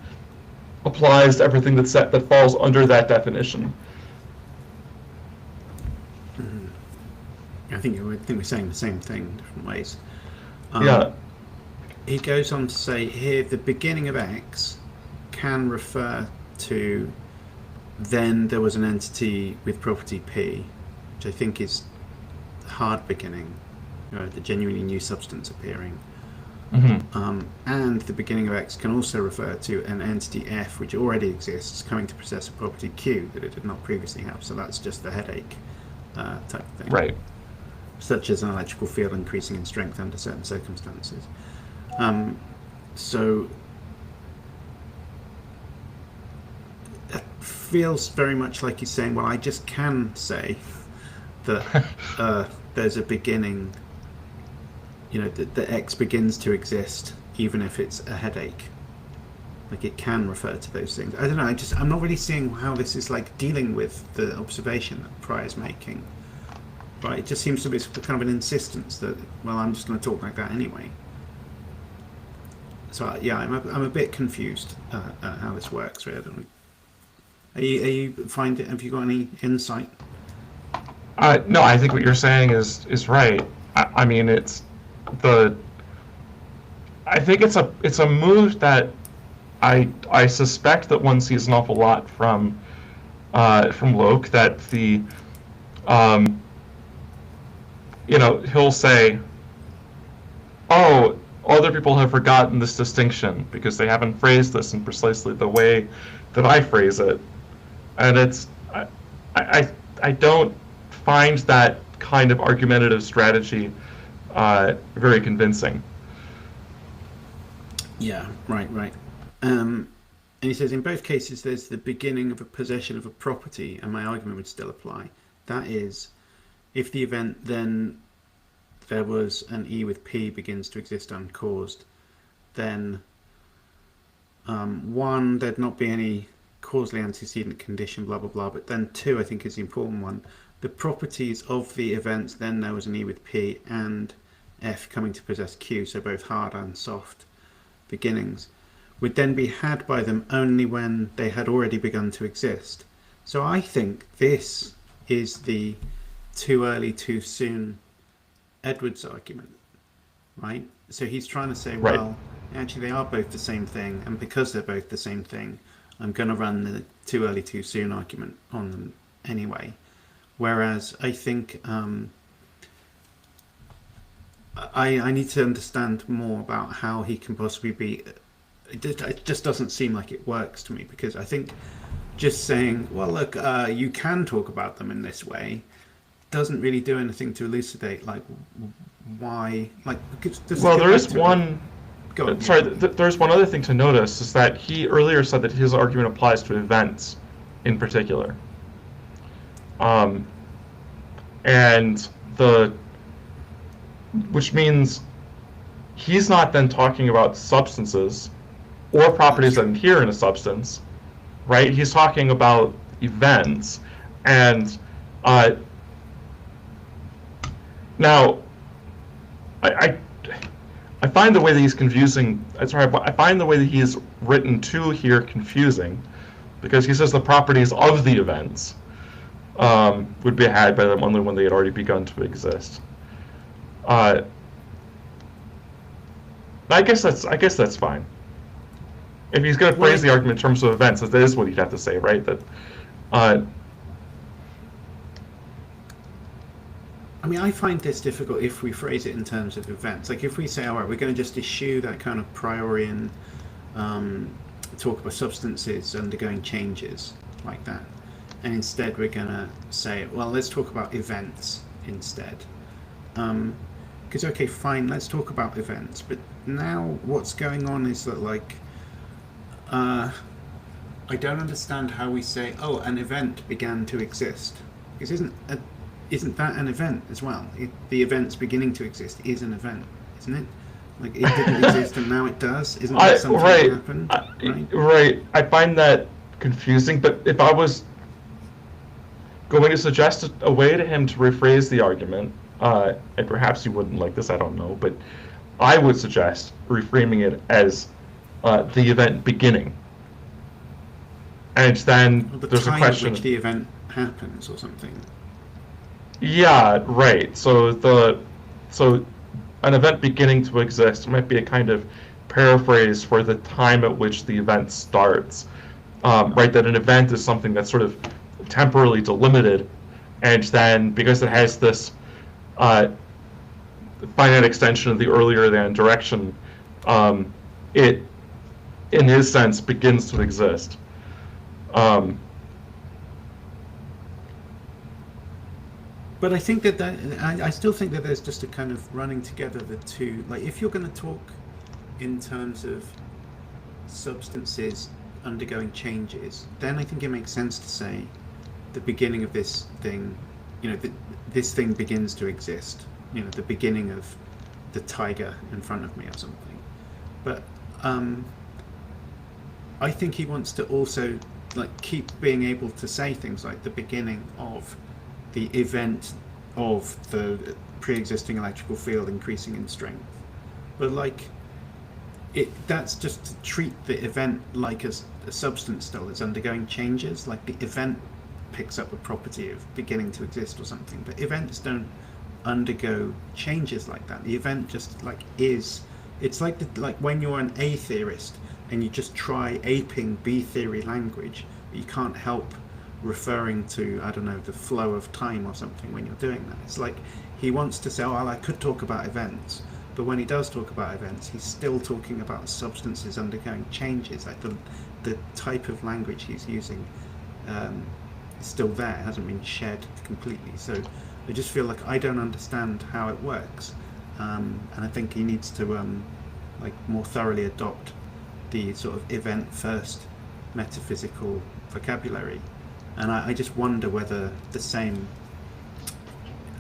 applies to everything that falls under that definition. I think we're saying the same thing in different ways. Yeah. He goes on to say here, the beginning of X can refer to then there was an entity with property P, which I think is hard beginning, the genuinely new substance appearing. Mm-hmm. And the beginning of X can also refer to an entity F which already exists coming to possess a property Q that it did not previously have. So that's just the headache type of thing. Right. Such as an electrical field increasing in strength under certain circumstances. So it feels very much like he's saying, well, I just can say that there's a beginning, that X begins to exist even if it's a headache. Like it can refer to those things. I don't know, I'm not really seeing how this is dealing with the observation that Prior's making. Right, it just seems to be kind of an insistence that, well, I'm just going to talk like that anyway. So yeah, I'm a bit confused at how this works. Really, have you got any insight? No, I think what you're saying is right. I mean, I think it's a move that I suspect that one sees an awful lot from Locke, that he'll say, oh, other people have forgotten this distinction because they haven't phrased this in precisely the way that I phrase it. And I don't find that kind of argumentative strategy very convincing. Yeah, right. And he says, in both cases, there's the beginning of a possession of a property, and my argument would still apply. That is, if the event then there was an E with P begins to exist uncaused, then one, there'd not be any causally antecedent condition, blah, blah, blah. But then two, I think, is the important one. The properties of the events, then there was an E with P and F coming to possess Q, so both hard and soft beginnings, would then be had by them only when they had already begun to exist. So I think this is the too early, too soon Edwards argument, right? So he's trying to say, Right. well, actually they are both the same thing, and because they're both the same thing, I'm going to run the too early, too soon argument on them anyway. Whereas I think I need to understand more about how he can possibly be. It just doesn't seem like it works to me, because I think just saying, well, look, you can talk about them in this way, doesn't really do anything to elucidate, like, why. Like, well, there is one. Go on. Sorry, there's one other thing to notice, is that he earlier said that his argument applies to events in particular. And which means he's not then talking about substances or properties that adhere in a substance, right? He's talking about events. And now, I find the way that he's confusing. Sorry, I find the way that he is written to here confusing, because he says the properties of the events would be had by them only when they had already begun to exist. I guess that's fine. If he's going to phrase the argument in terms of events, that is what he'd have to say, right? That. I mean, I find this difficult if we phrase it in terms of events. Like, if we say, all right, we're going to just eschew that kind of priorian talk about substances undergoing changes like that, and instead we're going to say, well, let's talk about events instead. Because, okay, fine, let's talk about events, but now what's going on is that, like, I don't understand how we say, oh, an event began to exist. Because isn't that an event as well? The event's beginning to exist is an event, isn't it? Like, it didn't exist and now it does. Isn't that something that happened? Right. I find that confusing, but if I was going to suggest a way to him to rephrase the argument, and perhaps you wouldn't like this, I don't know, but I would suggest reframing it as the event beginning. And then there's a question at which the event happens or something. Yeah, right. So an event beginning to exist might be a kind of paraphrase for the time at which the event starts. Right, that an event is something that's sort of temporally delimited, and then because it has this finite extension of the earlier than direction, it, in his sense, begins to exist. But I think that I still think that there's just a kind of running together the two. Like, if you're going to talk in terms of substances undergoing changes, then I think it makes sense to say the beginning of this thing, this thing begins to exist. The beginning of the tiger in front of me or something. But I think he wants to also, like, keep being able to say things like the beginning of the event of the pre-existing electrical field increasing in strength. But, like, that's just to treat the event like a substance still that's undergoing changes. Like, the event picks up a property of beginning to exist or something, but events don't undergo changes like that. The event just, like, is. It's like when you're an A theorist and you just try aping B theory language, but you can't help referring to, I don't know, the flow of time or something when you're doing that. It's like he wants to say, oh, well, I could talk about events, but when he does talk about events, he's still talking about substances undergoing changes. Like, the type of language he's using is still there, it hasn't been shed completely. So I just feel like I don't understand how it works, and I think he needs to like more thoroughly adopt the sort of event first metaphysical vocabulary. And I just wonder whether the same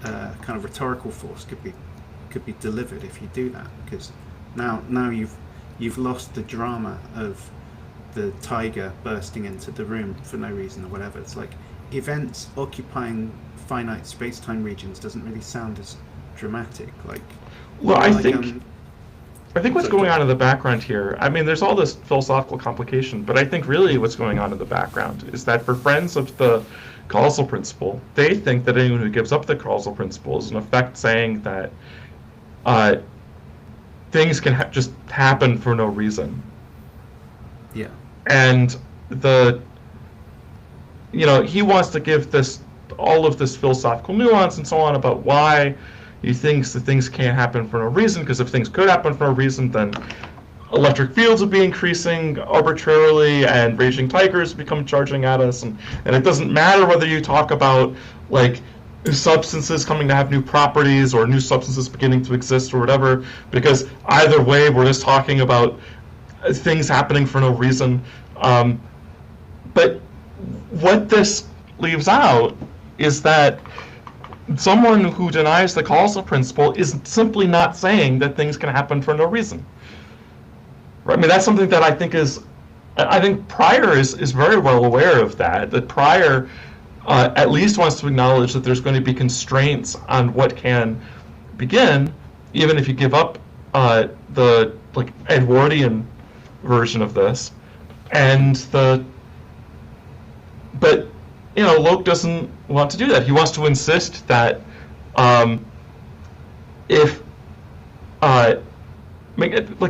kind of rhetorical force could be delivered if you do that, because now you've lost the drama of the tiger bursting into the room for no reason or whatever. It's like events occupying finite space-time regions doesn't really sound as dramatic. Like, well, I like, think what's going on in the background here, I mean, there's all this philosophical complication, but I think really what's going on in the background is that for friends of the causal principle, they think that anyone who gives up the causal principle is in effect saying that things can just happen for no reason. Yeah. And he wants to give all of this philosophical nuance and so on about why he thinks that things can't happen for no reason, because if things could happen for no reason, then electric fields would be increasing arbitrarily and raging tigers become charging at us, and it doesn't matter whether you talk about like substances coming to have new properties or new substances beginning to exist or whatever, because either way we're just talking about things happening for no reason. But what this leaves out is that someone who denies the causal principle is simply not saying that things can happen for no reason. Right? I mean, that's something that I think Pryor is very well aware of that Pryor at least wants to acknowledge that there's going to be constraints on what can begin, even if you give up the like Edwardian version of this, but Locke doesn't want to do that. He wants to insist that if like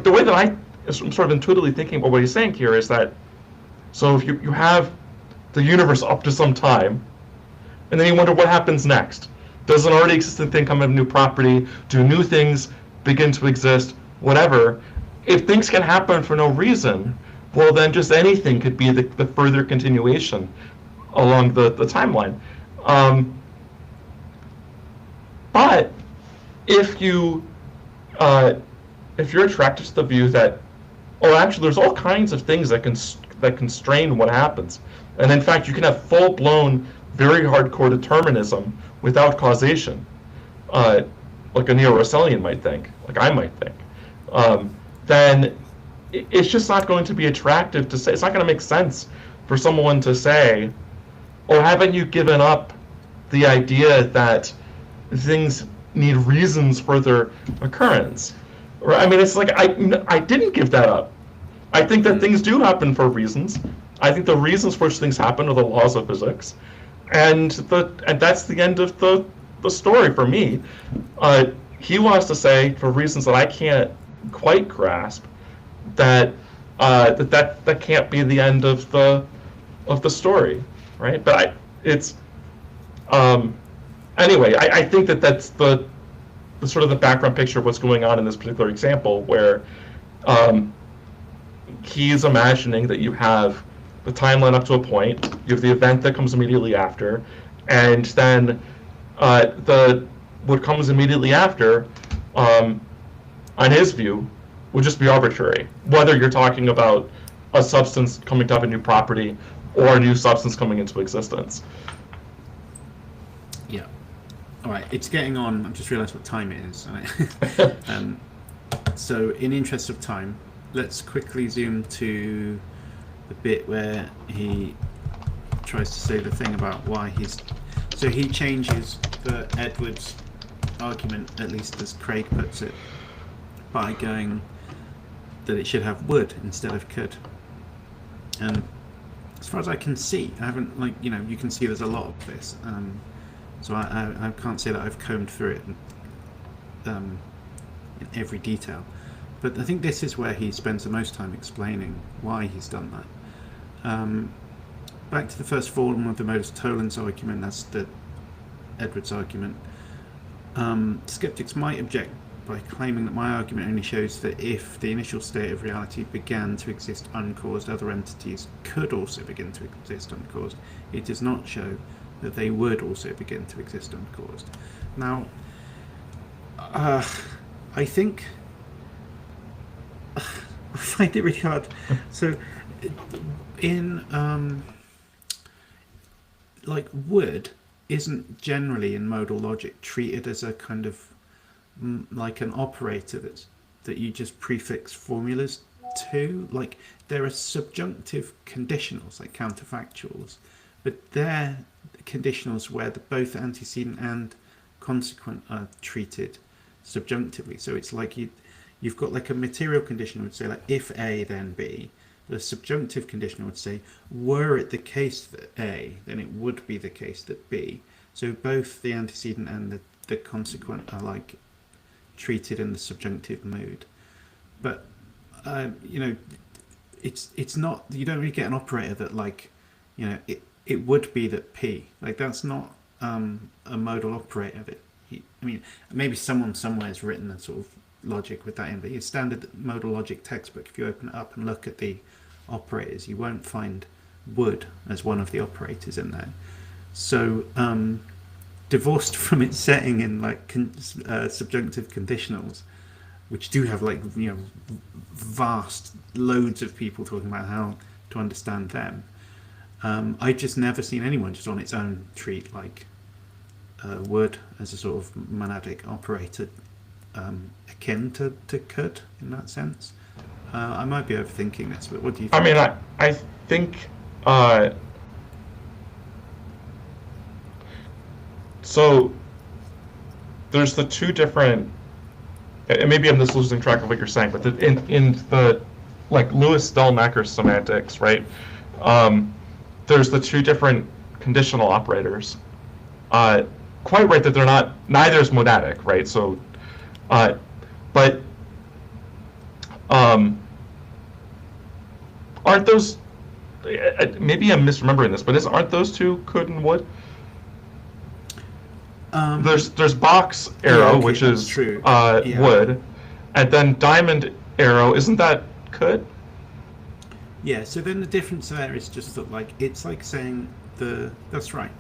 the way that I'm sort of intuitively thinking about what he's saying here is that, so if you have the universe up to some time, and then you wonder what happens next. Does an already existing thing come in a new property? Do new things begin to exist? Whatever. If things can happen for no reason, well, then just anything could be the further continuation along the timeline. But if you're attracted to the view that, actually, there's all kinds of things that constrain what happens, and in fact, you can have full-blown, very hardcore determinism without causation, like a neo-Russellian might think, like I might think, then it's just not going to be attractive to say. It's not going to make sense for someone to say, haven't you given up the idea that things need reasons for their occurrence? Right? I mean, it's like I didn't give that up. I think that things do happen for reasons. I think the reasons for which things happen are the laws of physics, and that's the end of the story for me. He wants to say, for reasons that I can't quite grasp, that can't be the end of the story, right? But anyway, I think that's the sort of the background picture of what's going on in this particular example, where he's imagining that you have the timeline up to a point, you have the event that comes immediately after, and then what comes immediately after, on his view, would just be arbitrary. Whether you're talking about a substance coming to have a new property or a new substance coming into existence. Yeah. All right, it's getting on. I've just realised what time it is. So, in interest of time, let's quickly zoom to the bit where he tries to say the thing about why he's... So he changes the Edwards argument, at least as Craig puts it, by going that it should have would instead of could. And as far as I can see, I haven't, you can see there's a lot of this. So I can't say that I've combed through it in every detail. But I think this is where he spends the most time explaining why he's done that. Back to the first form of the modus tollens argument, that's the Edwards argument. Skeptics might object by claiming that my argument only shows that if the initial state of reality began to exist uncaused, other entities could also begin to exist uncaused. It does not show that they would also begin to exist uncaused. Now, I think I find it really hard. So, in like would isn't generally in modal logic treated as a kind of like an operator that you just prefix formulas to. Like there are subjunctive conditionals like counterfactuals, but they're conditionals where both antecedent and consequent are treated subjunctively. So it's like you've got like a material condition would say like if A then B. The subjunctive condition would say, were it the case that A, then it would be the case that B. So both the antecedent and the consequent are like treated in the subjunctive mood. But you know, it's not, you don't really get an operator that like, you know, it would be that P. Like that's not a modal operator that I mean, maybe someone somewhere has written a sort of logic with that in, but your standard modal logic textbook, if you open it up and look at the operators, you won't find would as one of the operators in there. So divorced from its setting in like subjunctive conditionals, which do have like, you know, vast loads of people talking about how to understand them, I've just never seen anyone just on its own treat like would as a sort of monadic operator akin to could in that sense. I might be overthinking this, but what do you think? I mean, I think so there's the two different, and maybe I'm just losing track of what you're saying, but in the like Lewis-Stellmacher semantics, right? There's the two different conditional operators. Quite right that they're not, neither is monadic, right? So but aren't those, maybe I'm misremembering this, but aren't those two could and would? There's box arrow, yeah, okay, which is true. Yeah. would, and then diamond arrow, isn't that could? Yeah, so then the difference there is just that like it's like saying that's right.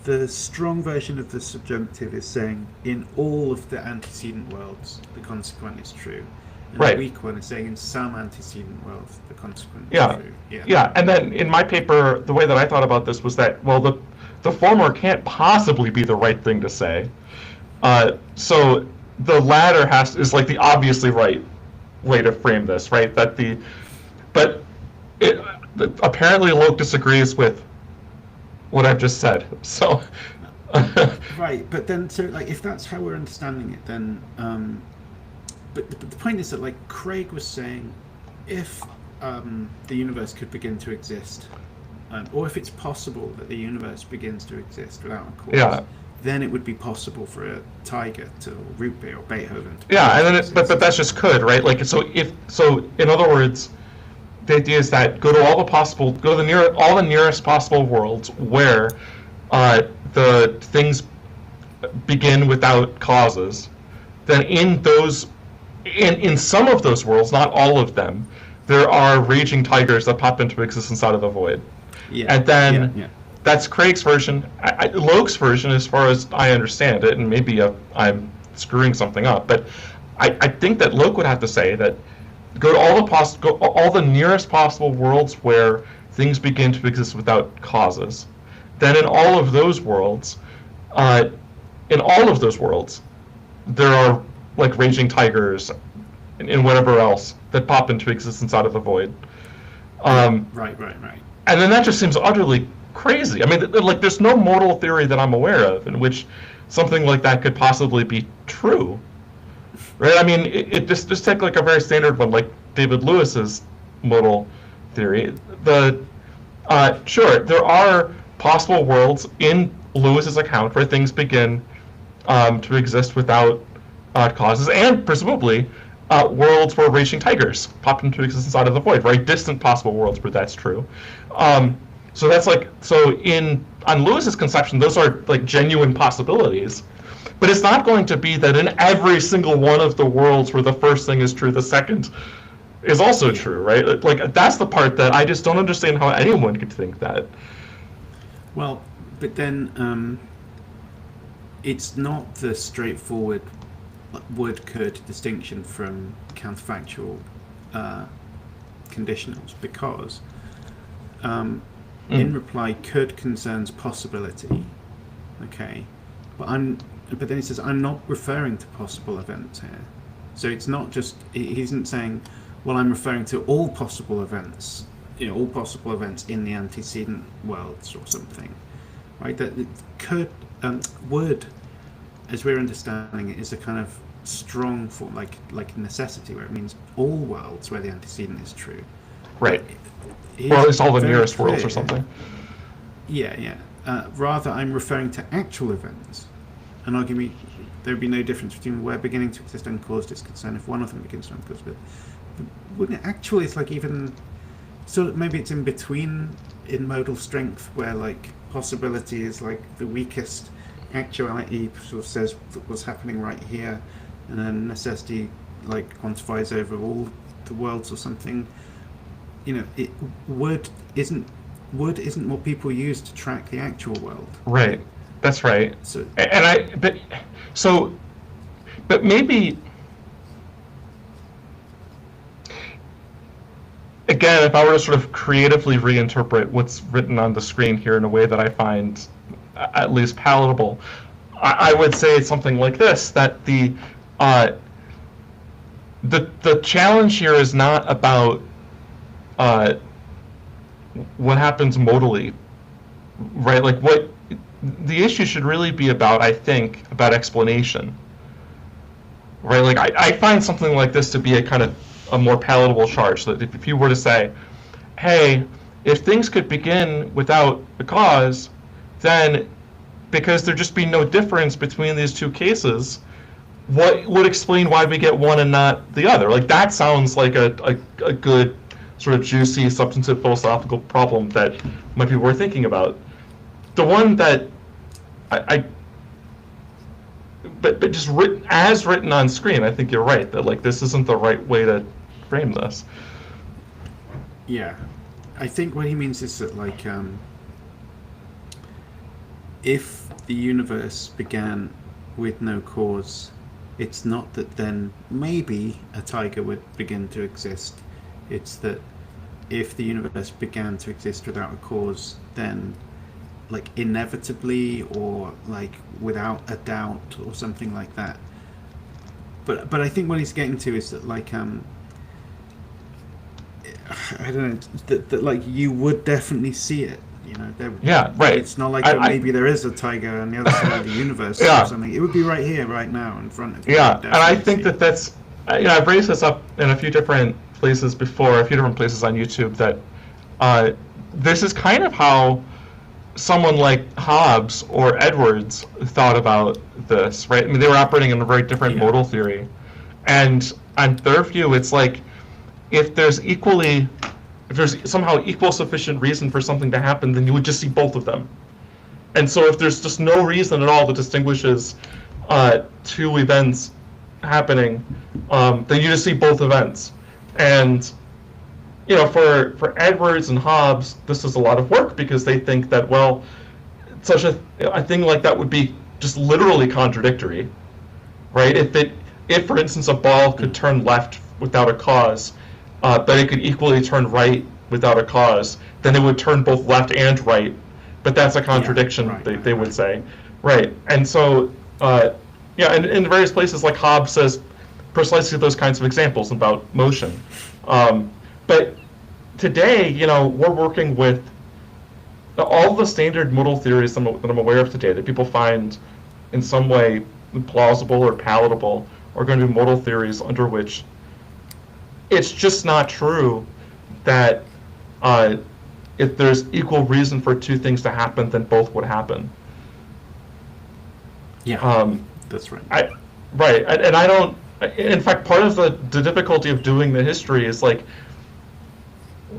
The strong version of the subjunctive is saying in all of the antecedent worlds the consequent is true. And right. The weak one is saying in some antecedent worlds the consequent is true. Yeah, and then in my paper, the way that I thought about this was that, well, the former can't possibly be the right thing to say. So the latter is like the obviously right way to frame this, right? But apparently Locke disagrees with what I've just said. So right, but then so like if that's how we're understanding it, then but the point is that like Craig was saying, if the universe could begin to exist, or if it's possible that the universe begins to exist without a cause, then it would be possible for a tiger to, or root beer or Beethoven to and then but that's just could, right? Like so in other words, the idea is that go to all the nearest possible worlds where the things begin without causes. Then in some of those worlds, not all of them, there are raging tigers that pop into existence out of the void. Yeah. And then that's Craig's version. Locke's version, as far as I understand it, and maybe I'm screwing something up, but I think that Locke would have to say that go to all the nearest possible worlds where things begin to exist without causes. Then in all of those worlds, there are like raging tigers and whatever else that pop into existence out of the void. Right. And then that just seems utterly crazy. I mean, like there's no modal theory that I'm aware of in which something like that could possibly be true. Right? I mean, it just take like a very standard one, like David Lewis's modal theory. Sure, there are possible worlds in Lewis's account where things begin to exist without causes, and presumably worlds where raging tigers pop into existence out of the void. Very distant possible worlds where that's true. So that's like on Lewis's conception, those are like genuine possibilities. But it's not going to be that in every single one of the worlds where the first thing is true, the second is also true, right? Like that's the part that I just don't understand how anyone could think that. Well, but then it's not the straightforward would-could distinction from counterfactual conditionals, because in reply, could concerns possibility, okay, but then he says I'm not referring to possible events here, so it's not just, he isn't saying, well, I'm referring to all possible events, all possible events in the antecedent worlds or something, right? That it could, would, as we're understanding it, is a kind of strong form, like necessity, where it means all worlds where the antecedent is true. Right. Or at least all the nearest worlds or something. Yeah. Rather, I'm referring to actual events. An argument, there would be no difference between where beginning to exist uncaused is concerned if one of them begins to uncaused. But wouldn't it actually, it's like even, so maybe it's in between in modal strength, where like possibility is like the weakest, actuality sort of says what's happening right here, and then necessity like quantifies over all the worlds or something. It would isn't what people use to track the actual world. Right. That's right. So, but maybe, again, if I were to sort of creatively reinterpret what's written on the screen here in a way that I find at least palatable, I would say it's something like this: that the challenge here is not about what happens modally, right? Like what the issue should really be about, I think, about explanation, right? Like I find something like this to be a kind of a more palatable charge. So that if you were to say, hey, if things could begin without a cause, then because there'd just be no difference between these two cases, what would explain why we get one and not the other? Like that sounds like a good sort of juicy, substantive philosophical problem that might be worth thinking about. The one that but just written on screen, I think you're right that like this isn't the right way to frame this. Yeah, I think what he means is that like if the universe began with no cause, it's not that then maybe a tiger would begin to exist. It's that if the universe began to exist without a cause, then like inevitably or like without a doubt or something like that. But I think what he's getting to is that like I don't know, that like you would definitely see it. Yeah, right. It's not like maybe there is a tiger on the other side of the universe or something. It would be right here, right now, in front of you. Yeah, and I think that's, I've raised this up in a few different places before, a few different places on YouTube, that this is kind of how someone like Hobbes or Edwards thought about this, right? I mean, they were operating in a very different modal theory. And on their view, it's like, if there's somehow equal sufficient reason for something to happen, then you would just see both of them. And so if there's just no reason at all that distinguishes two events happening, then you just see both events. And for Edwards and Hobbes, this is a lot of work because they think that, well, such a thing like that would be just literally contradictory, right? If for instance a ball could turn left without a cause, but it could equally turn right without a cause, then it would turn both left and right. But that's a contradiction, they would say, right? And so, and in various places, like Hobbes says precisely those kinds of examples about motion. But today, we're working with all the standard modal theories that I'm aware of today that people find in some way plausible or palatable are going to be modal theories under which it's just not true that if there's equal reason for two things to happen, then both would happen. Yeah, that's right. And I don't. In fact, part of the difficulty of doing the history is like,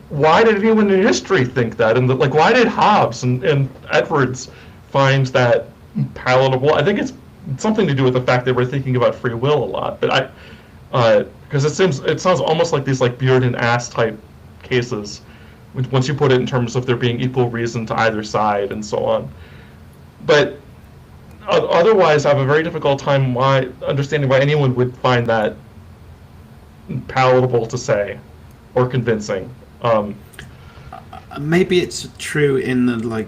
why did anyone in history think that? And why did Hobbes and Edwards find that palatable? I think it's something to do with the fact that we're thinking about free will a lot. But because it sounds almost like these like beard and ass type cases, once you put it in terms of there being equal reason to either side and so on. But otherwise, I have a very difficult time understanding why anyone would find that palatable to say or convincing. Maybe it's true in the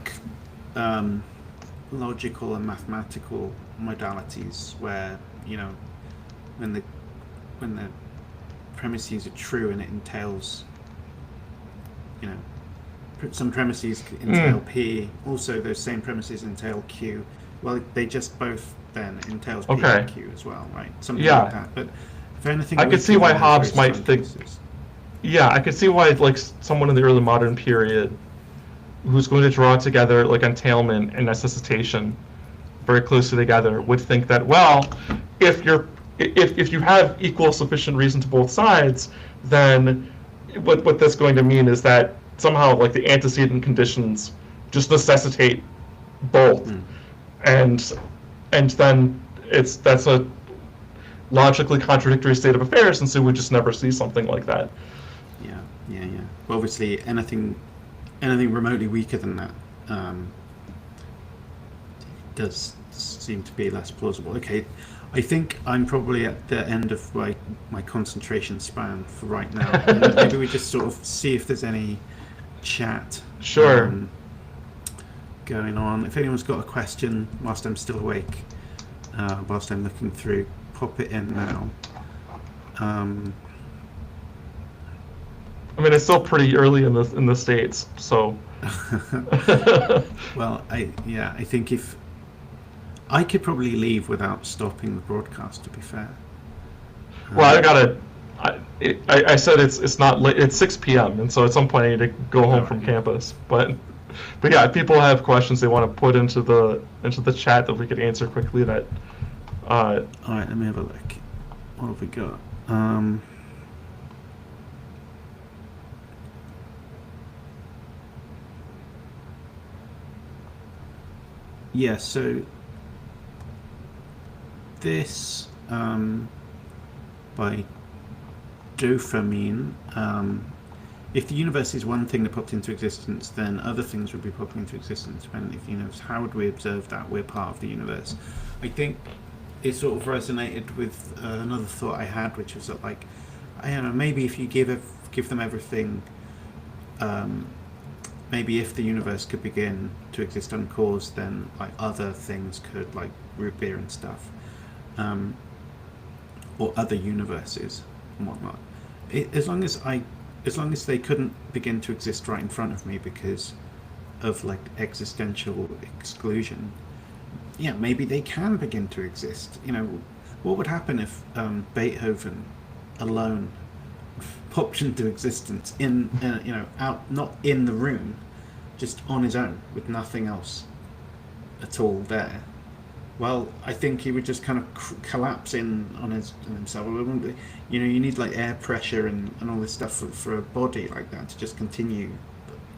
logical and mathematical modalities where, you know, when the premises are true and it entails, you know, some premises entail P, also those same premises entail Q. Well, they just both then entails P and Q as well, right? Something like that. But if anything, I could see why Hobbes might think. Yeah, I could see why like someone in the early modern period who's going to draw together like entailment and necessitation very closely together would think that, well, if you have equal sufficient reason to both sides, then what that's going to mean is that somehow like the antecedent conditions just necessitate both. And then that's a logically contradictory state of affairs, and so we just never see something like that. Yeah. Well, obviously, anything remotely weaker than that does seem to be less plausible. Okay, I think I'm probably at the end of my concentration span for right now. And maybe we just sort of see if there's any chat. Sure. Going on. If anyone's got a question whilst I'm still awake, whilst I'm looking through, pop it in now. I mean, it's still pretty early in the States, so. Well, I think if I could probably leave without stopping the broadcast, to be fair. Well, I said it's not late. It's 6 p.m. and so at some point I need to go home from campus. But yeah, if people have questions they want to put into the chat that we could answer quickly. That. All right, let me have a look. What have we got? Yeah, so this by dopamine, if the universe is one thing that popped into existence, then other things would be popping into existence. And if the universe, how would we observe that we're part of the universe? I think it sort of resonated with another thought I had, which was that, like, I don't know, maybe if you give them everything, maybe if the universe could begin to exist uncaused, then like other things could, like root beer and stuff, or other universes and whatnot. As long as they couldn't begin to exist right in front of me because of like existential exclusion, yeah, maybe they can begin to exist. You know, what would happen if Beethoven alone popped into existence in out, not in the room, just on his own with nothing else at all there? Well, I think he would just kind of collapse in on himself. You know, you need like air pressure and all this stuff for a body like that to just continue.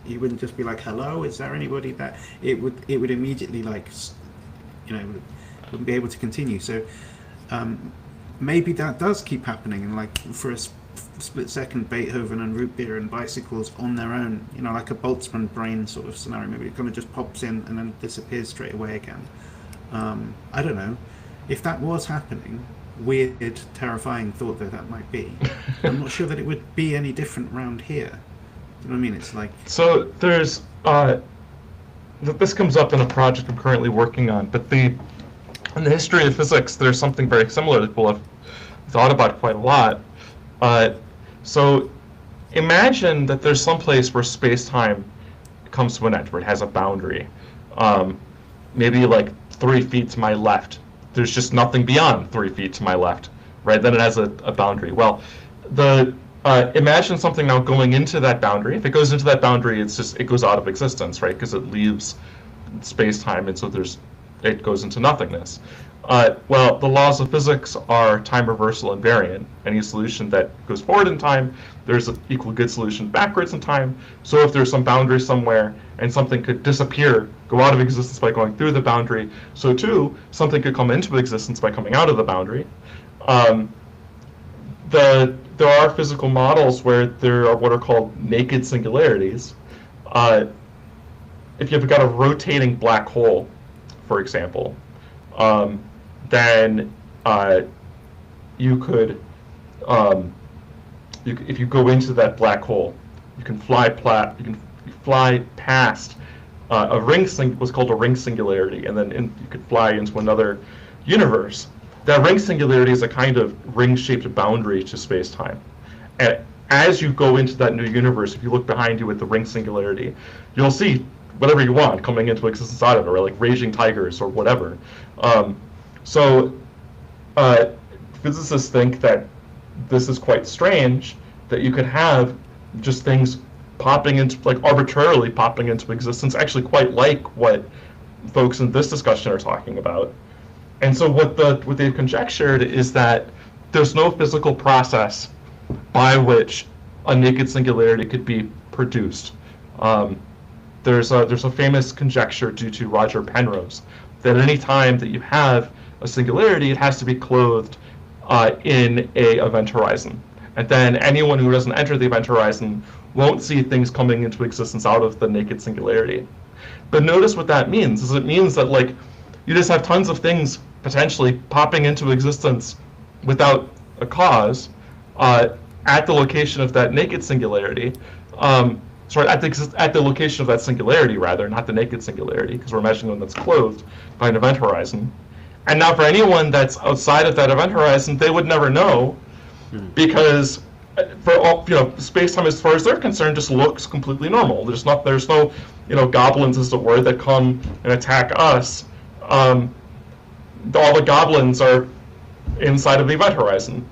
He wouldn't just be like, hello, is there anybody there? It would immediately, like, you know, wouldn't be able to continue. So maybe that does keep happening, and like for a split second, Beethoven and root beer and bicycles on their own, you know, like a Boltzmann brain sort of scenario. Maybe it kind of just pops in and then disappears straight away again. I don't know. If that was happening, weird, terrifying thought that might be, I'm not sure that it would be any different around here. You know what I mean? It's like... So there's... this comes up in a project I'm currently working on, but in the history of physics, there's something very similar that people have thought about quite a lot. So imagine that there's some place where space-time comes to an end, where it has a boundary. Maybe like 3 feet to my left. There's just nothing beyond 3 feet to my left, right? Then it has a boundary. Well, imagine something now going into that boundary. If it goes into that boundary, it goes out of existence, right? Because it leaves space-time, and so it goes into nothingness. Well, the laws of physics are time reversal invariant. Any solution that goes forward in time, there's an equal good solution backwards in time. So if there's some boundary somewhere and something could disappear, go out of existence by going through the boundary, so too, something could come into existence by coming out of the boundary. Um, there are physical models where there are what are called naked singularities. If you've got a rotating black hole, for example, then you could, if you go into that black hole, you can fly past what's called a ring singularity, and then you could fly into another universe. That ring singularity is a kind of ring-shaped boundary to space-time. And as you go into that new universe, if you look behind you at the ring singularity, you'll see whatever you want coming into existence out of it, or like raging tigers or whatever. So physicists think that this is quite strange, that you could have just things popping into, like arbitrarily popping into existence, actually quite like what folks in this discussion are talking about. And so what they've conjectured is that there's no physical process by which a naked singularity could be produced. There's a famous conjecture due to Roger Penrose that any time that you have a singularity, it has to be clothed in a event horizon. And then anyone who doesn't enter the event horizon won't see things coming into existence out of the naked singularity. But notice what that means, is it means that like you just have tons of things potentially popping into existence without a cause at the location of that naked singularity. Sorry, at the location of that singularity, rather, not the naked singularity, because we're imagining one that's clothed by an event horizon. And now for anyone that's outside of that event horizon, they would never know, because for all, space-time as far as they're concerned just looks completely normal. There's no goblins, as it were, that come and attack us. All the goblins are inside of the event horizon.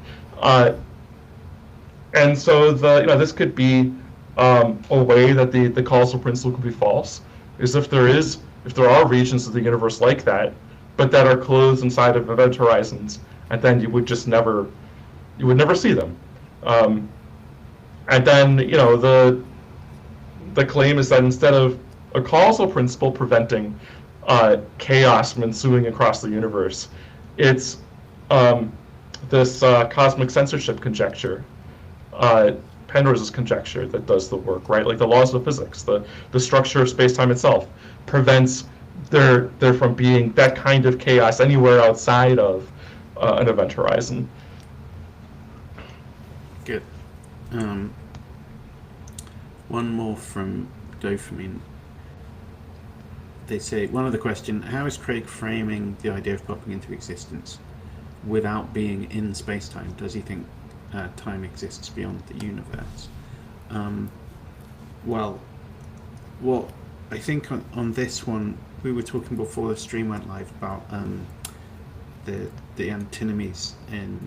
And so this could be a way that the causal principle could be false, is if there are regions of the universe like that, but that are closed inside of event horizons, and then you would never see them. And then the claim is that instead of a causal principle preventing chaos from ensuing across the universe, it's this cosmic censorship conjecture, Penrose's conjecture, that does the work, right? Like the laws of physics, the structure of space-time itself prevents there from being that kind of chaos anywhere outside of an event horizon. Good. One more from Dopamine. They say, one of the question, how is Craig framing the idea of popping into existence without being in space-time? Does he think time exists beyond the universe? Well, what I think on this one, we were talking before the stream went live about the antinomies in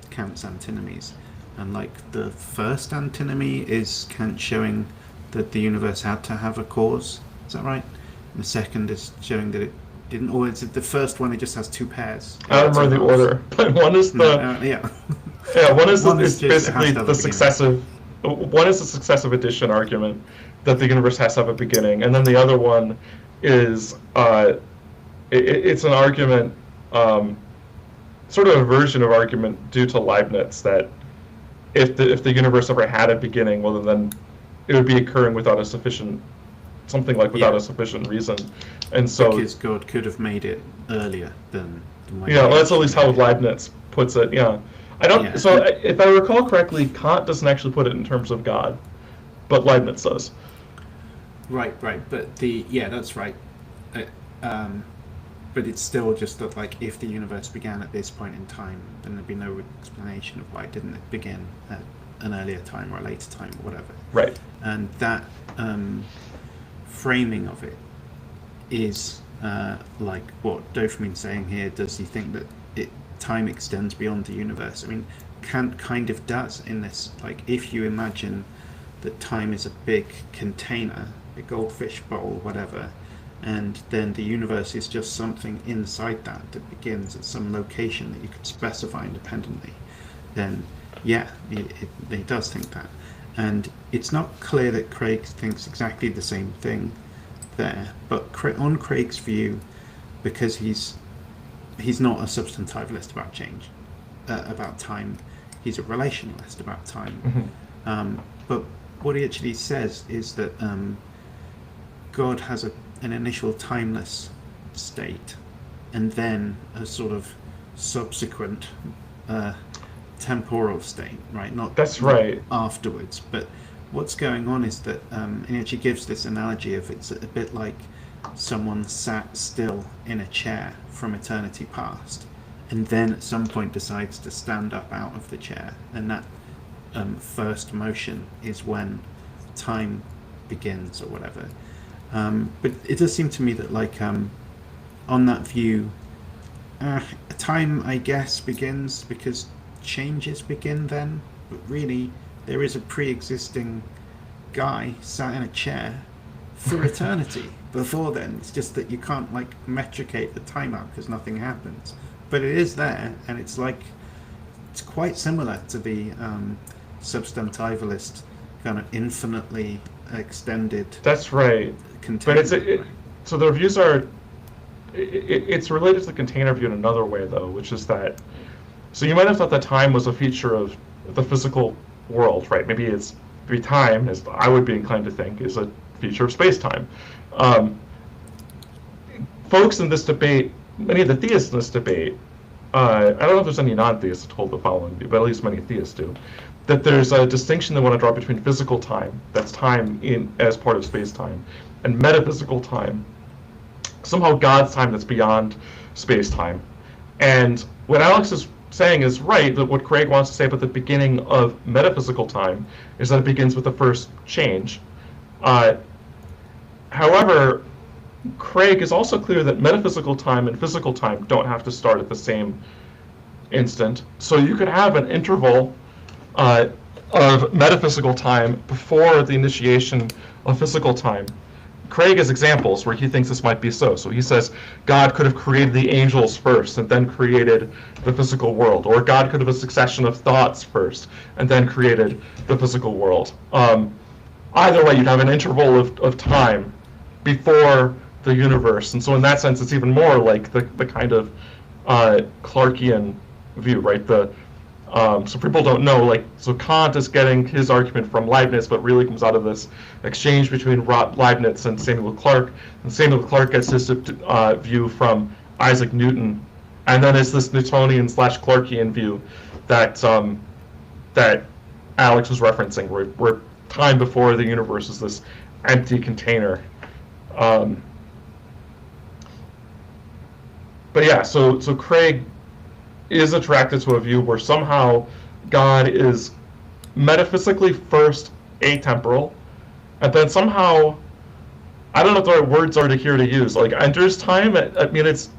Kant's antinomies, and like the first antinomy is Kant showing that the universe had to have a cause. Is that right? And the second is showing that it didn't. Or is it the first one? It just has two pairs. I don't remember the order, but one is one is basically the successive. One is the successive addition argument that the universe has to have a beginning, and then the other one is it's an argument, sort of a version of argument due to Leibniz, that if the universe ever had a beginning, well then it would be occurring without a sufficient a sufficient reason, and so because God could have made it earlier than. Well, that's at least how Leibniz puts it. Yeah, I don't. Yeah. So if I recall correctly, Kant doesn't actually put it in terms of God, but Leibniz does. Right, but that's right. But it's still just that, like, if the universe began at this point in time, then there'd be no explanation of why it didn't begin at an earlier time or a later time or whatever. Right. And that framing of it is like what Dopamine's saying here. Does he think that time extends beyond the universe? I mean, Kant kind of does in this. Like, if you imagine that time is a big container, a goldfish bowl, whatever, and then the universe is just something inside that begins at some location that you could specify independently, then yeah, it does think that. And it's not clear that Craig thinks exactly the same thing there, but on Craig's view, because he's not a substantivalist about change, about time, he's a relationalist about time. But what he actually says is that God has an initial timeless state, and then a sort of subsequent temporal state, right? That's right. Not afterwards. But what's going on is that he actually gives this analogy of it's a bit like someone sat still in a chair from eternity past, and then at some point decides to stand up out of the chair, and that first motion is when time begins or whatever. But it does seem to me that like on that view, time I guess begins because changes begin then, but really there is a pre-existing guy sat in a chair for eternity before then. It's just that you can't like metricate the time out because nothing happens, but it is there, and it's like it's quite similar to the substantivalist kind of infinitely extended. That's right. But so the reviews are. It's related to the container view in another way, though, which is that. So you might have thought that time was a feature of the physical world, right? Maybe time, as I would be inclined to think, is a feature of space-time. Folks in this debate, many of the theists in this debate, I don't know if there's any non-theists that hold the following view, but at least many theists do, that there's a distinction they want to draw between physical time, that's time as part of space-time, and metaphysical time, somehow God's time that's beyond space-time. And what Alex is saying is right, that what Craig wants to say about the beginning of metaphysical time is that it begins with the first change. However, Craig is also clear that metaphysical time and physical time don't have to start at the same instant. So you could have an interval of metaphysical time before the initiation of physical time. Craig has examples where he thinks this might be so. So he says God could have created the angels first and then created the physical world, or God could have a succession of thoughts first and then created the physical world. Either way, you'd have an interval of time before the universe, and so in that sense, it's even more like the kind of Clarkian view, right? So people don't know, like, so Kant is getting his argument from Leibniz, but really comes out of this exchange between Leibniz and Samuel Clarke, and Samuel Clarke gets his view from Isaac Newton, and then it's this Newtonian / Clarkian view that that Alex was referencing, where time before the universe is this empty container. But yeah, so Craig is attracted to a view where somehow God is metaphysically first atemporal, and then somehow, I don't know what the right words are here to use, like enters time. I mean, it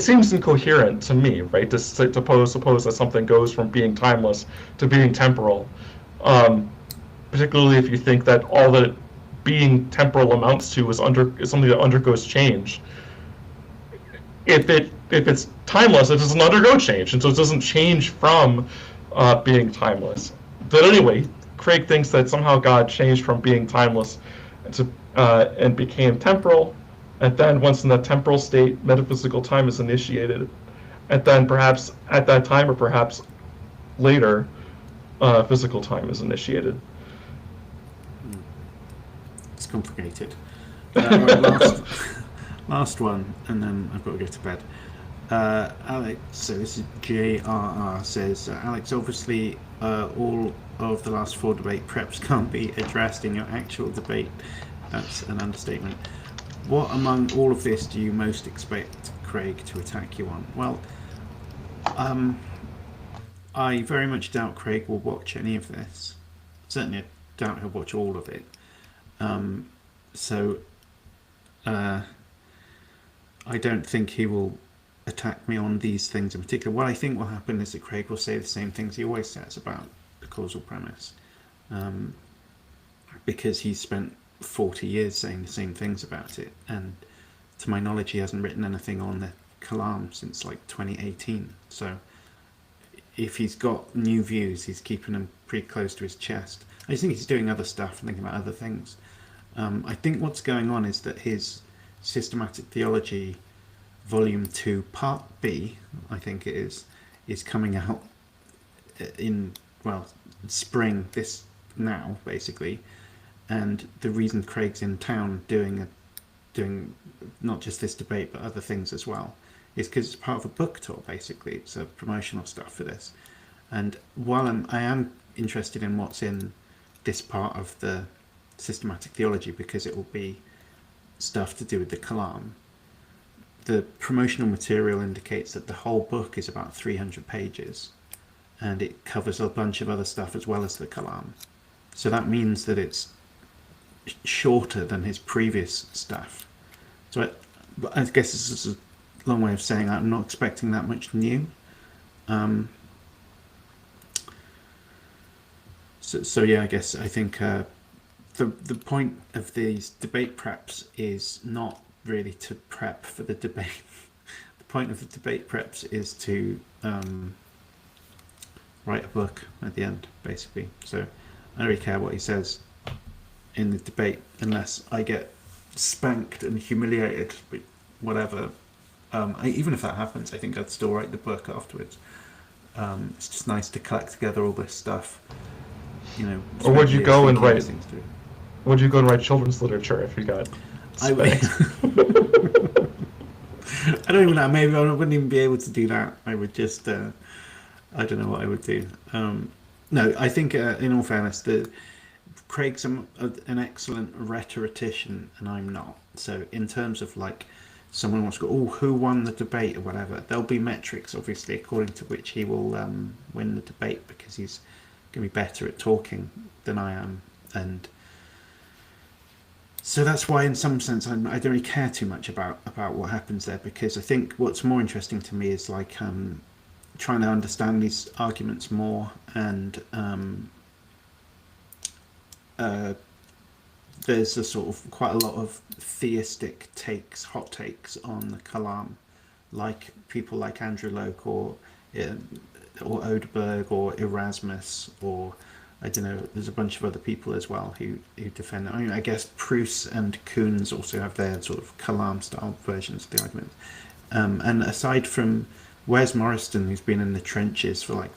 seems incoherent to me, right? To suppose that something goes from being timeless to being temporal, particularly if you think that all that being temporal amounts to is something that undergoes change. If it's timeless, it doesn't undergo change, and so it doesn't change from being timeless. But anyway, Craig thinks that somehow God changed from being timeless and became temporal, and then once in that temporal state, metaphysical time is initiated, and then perhaps at that time or perhaps later, physical time is initiated. It's complicated. Right, last one, and then I've got to go to bed. Alex, so this is JRR, says, Alex, obviously all of the last 4 debate preps can't be addressed in your actual debate. That's an understatement. What among all of this do you most expect Craig to attack you on? Well, I very much doubt Craig will watch any of this. Certainly I doubt he'll watch all of it. I don't think he will attack me on these things in particular. What I think will happen is that Craig will say the same things he always says about the causal premise, because he's spent 40 years saying the same things about it, and to my knowledge he hasn't written anything on the Kalam since like 2018. So if he's got new views, he's keeping them pretty close to his chest. I just think he's doing other stuff and thinking about other things. I think what's going on is that his Systematic Theology Volume 2 Part B, I think it is coming out in, well, spring this now basically. And the reason Craig's in town doing not just this debate but other things as well is because it's part of a book tour. Basically it's a promotional stuff for this. And while I am interested in what's in this part of the Systematic Theology, because it will be stuff to do with the Kalam, the promotional material indicates that the whole book is about 300 pages and it covers a bunch of other stuff as well as the Kalam. So that means that it's shorter than his previous stuff. So I guess this is a long way of saying I'm not expecting that much new. So yeah, I think the point of these debate preps is not really to prep for the debate. The point of the debate preps is to write a book at the end, basically. So I don't really care what he says in the debate unless I get spanked and humiliated, whatever. Even if that happens, I think I'd still write the book afterwards. It's just nice to collect together all this stuff. Or would you go and write? Would you go and write children's literature if you got spanked? I don't even know. Maybe I wouldn't even be able to do that. I would just. I don't know what I would do. No, I think in all fairness, Craig's an excellent rhetorician, and I'm not. So in terms of like someone wants to go, who won the debate or whatever, there'll be metrics obviously according to which he will win the debate, because he's going to be better at talking than I am. And so that's why in some sense I don't really care too much about what happens there, because I think what's more interesting to me is like trying to understand these arguments more. And there's a sort of quite a lot of theistic hot takes on the Kalam, like people like Andrew Locke or Odeberg or Erasmus, or I don't know, there's a bunch of other people as well who defend it. I mean, I guess Proust and Koons also have their sort of Kalam style versions of the argument. And aside from Wes Morriston, who's been in the trenches for like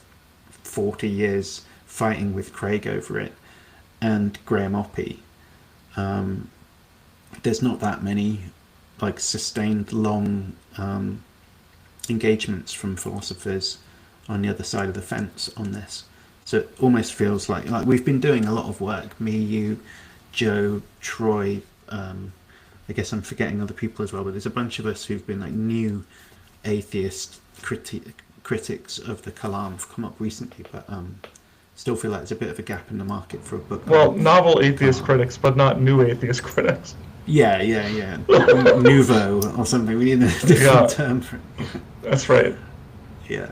40 years fighting with Craig over it, and Graham Oppie, there's not that many like sustained long engagements from philosophers on the other side of the fence on this. So it almost feels like we've been doing a lot of work, me, you, Joe, Troy, I guess I'm forgetting other people as well, but there's a bunch of us who've been like new atheist critics of the Kalam have come up recently, but still feel like there's a bit of a gap in the market for a book. Well, novel atheist critics, but not new atheist critics. Yeah. Nouveau or something. We need a different term for it. That's right. Yeah.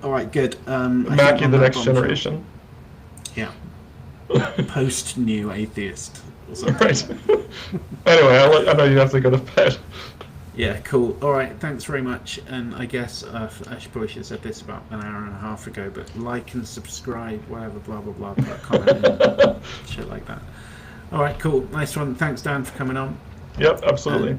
All right, good. Mackie the next generation. Yeah. Post-new atheist or something. Right. Anyway, I know you have to go to bed. Yeah, cool. All right, thanks very much. And I guess I probably should have said this about an hour and a half ago, but like and subscribe, whatever, blah, blah, blah, put a comment in, shit like that. All right, cool. Nice one. Thanks, Dan, for coming on. Yep, absolutely.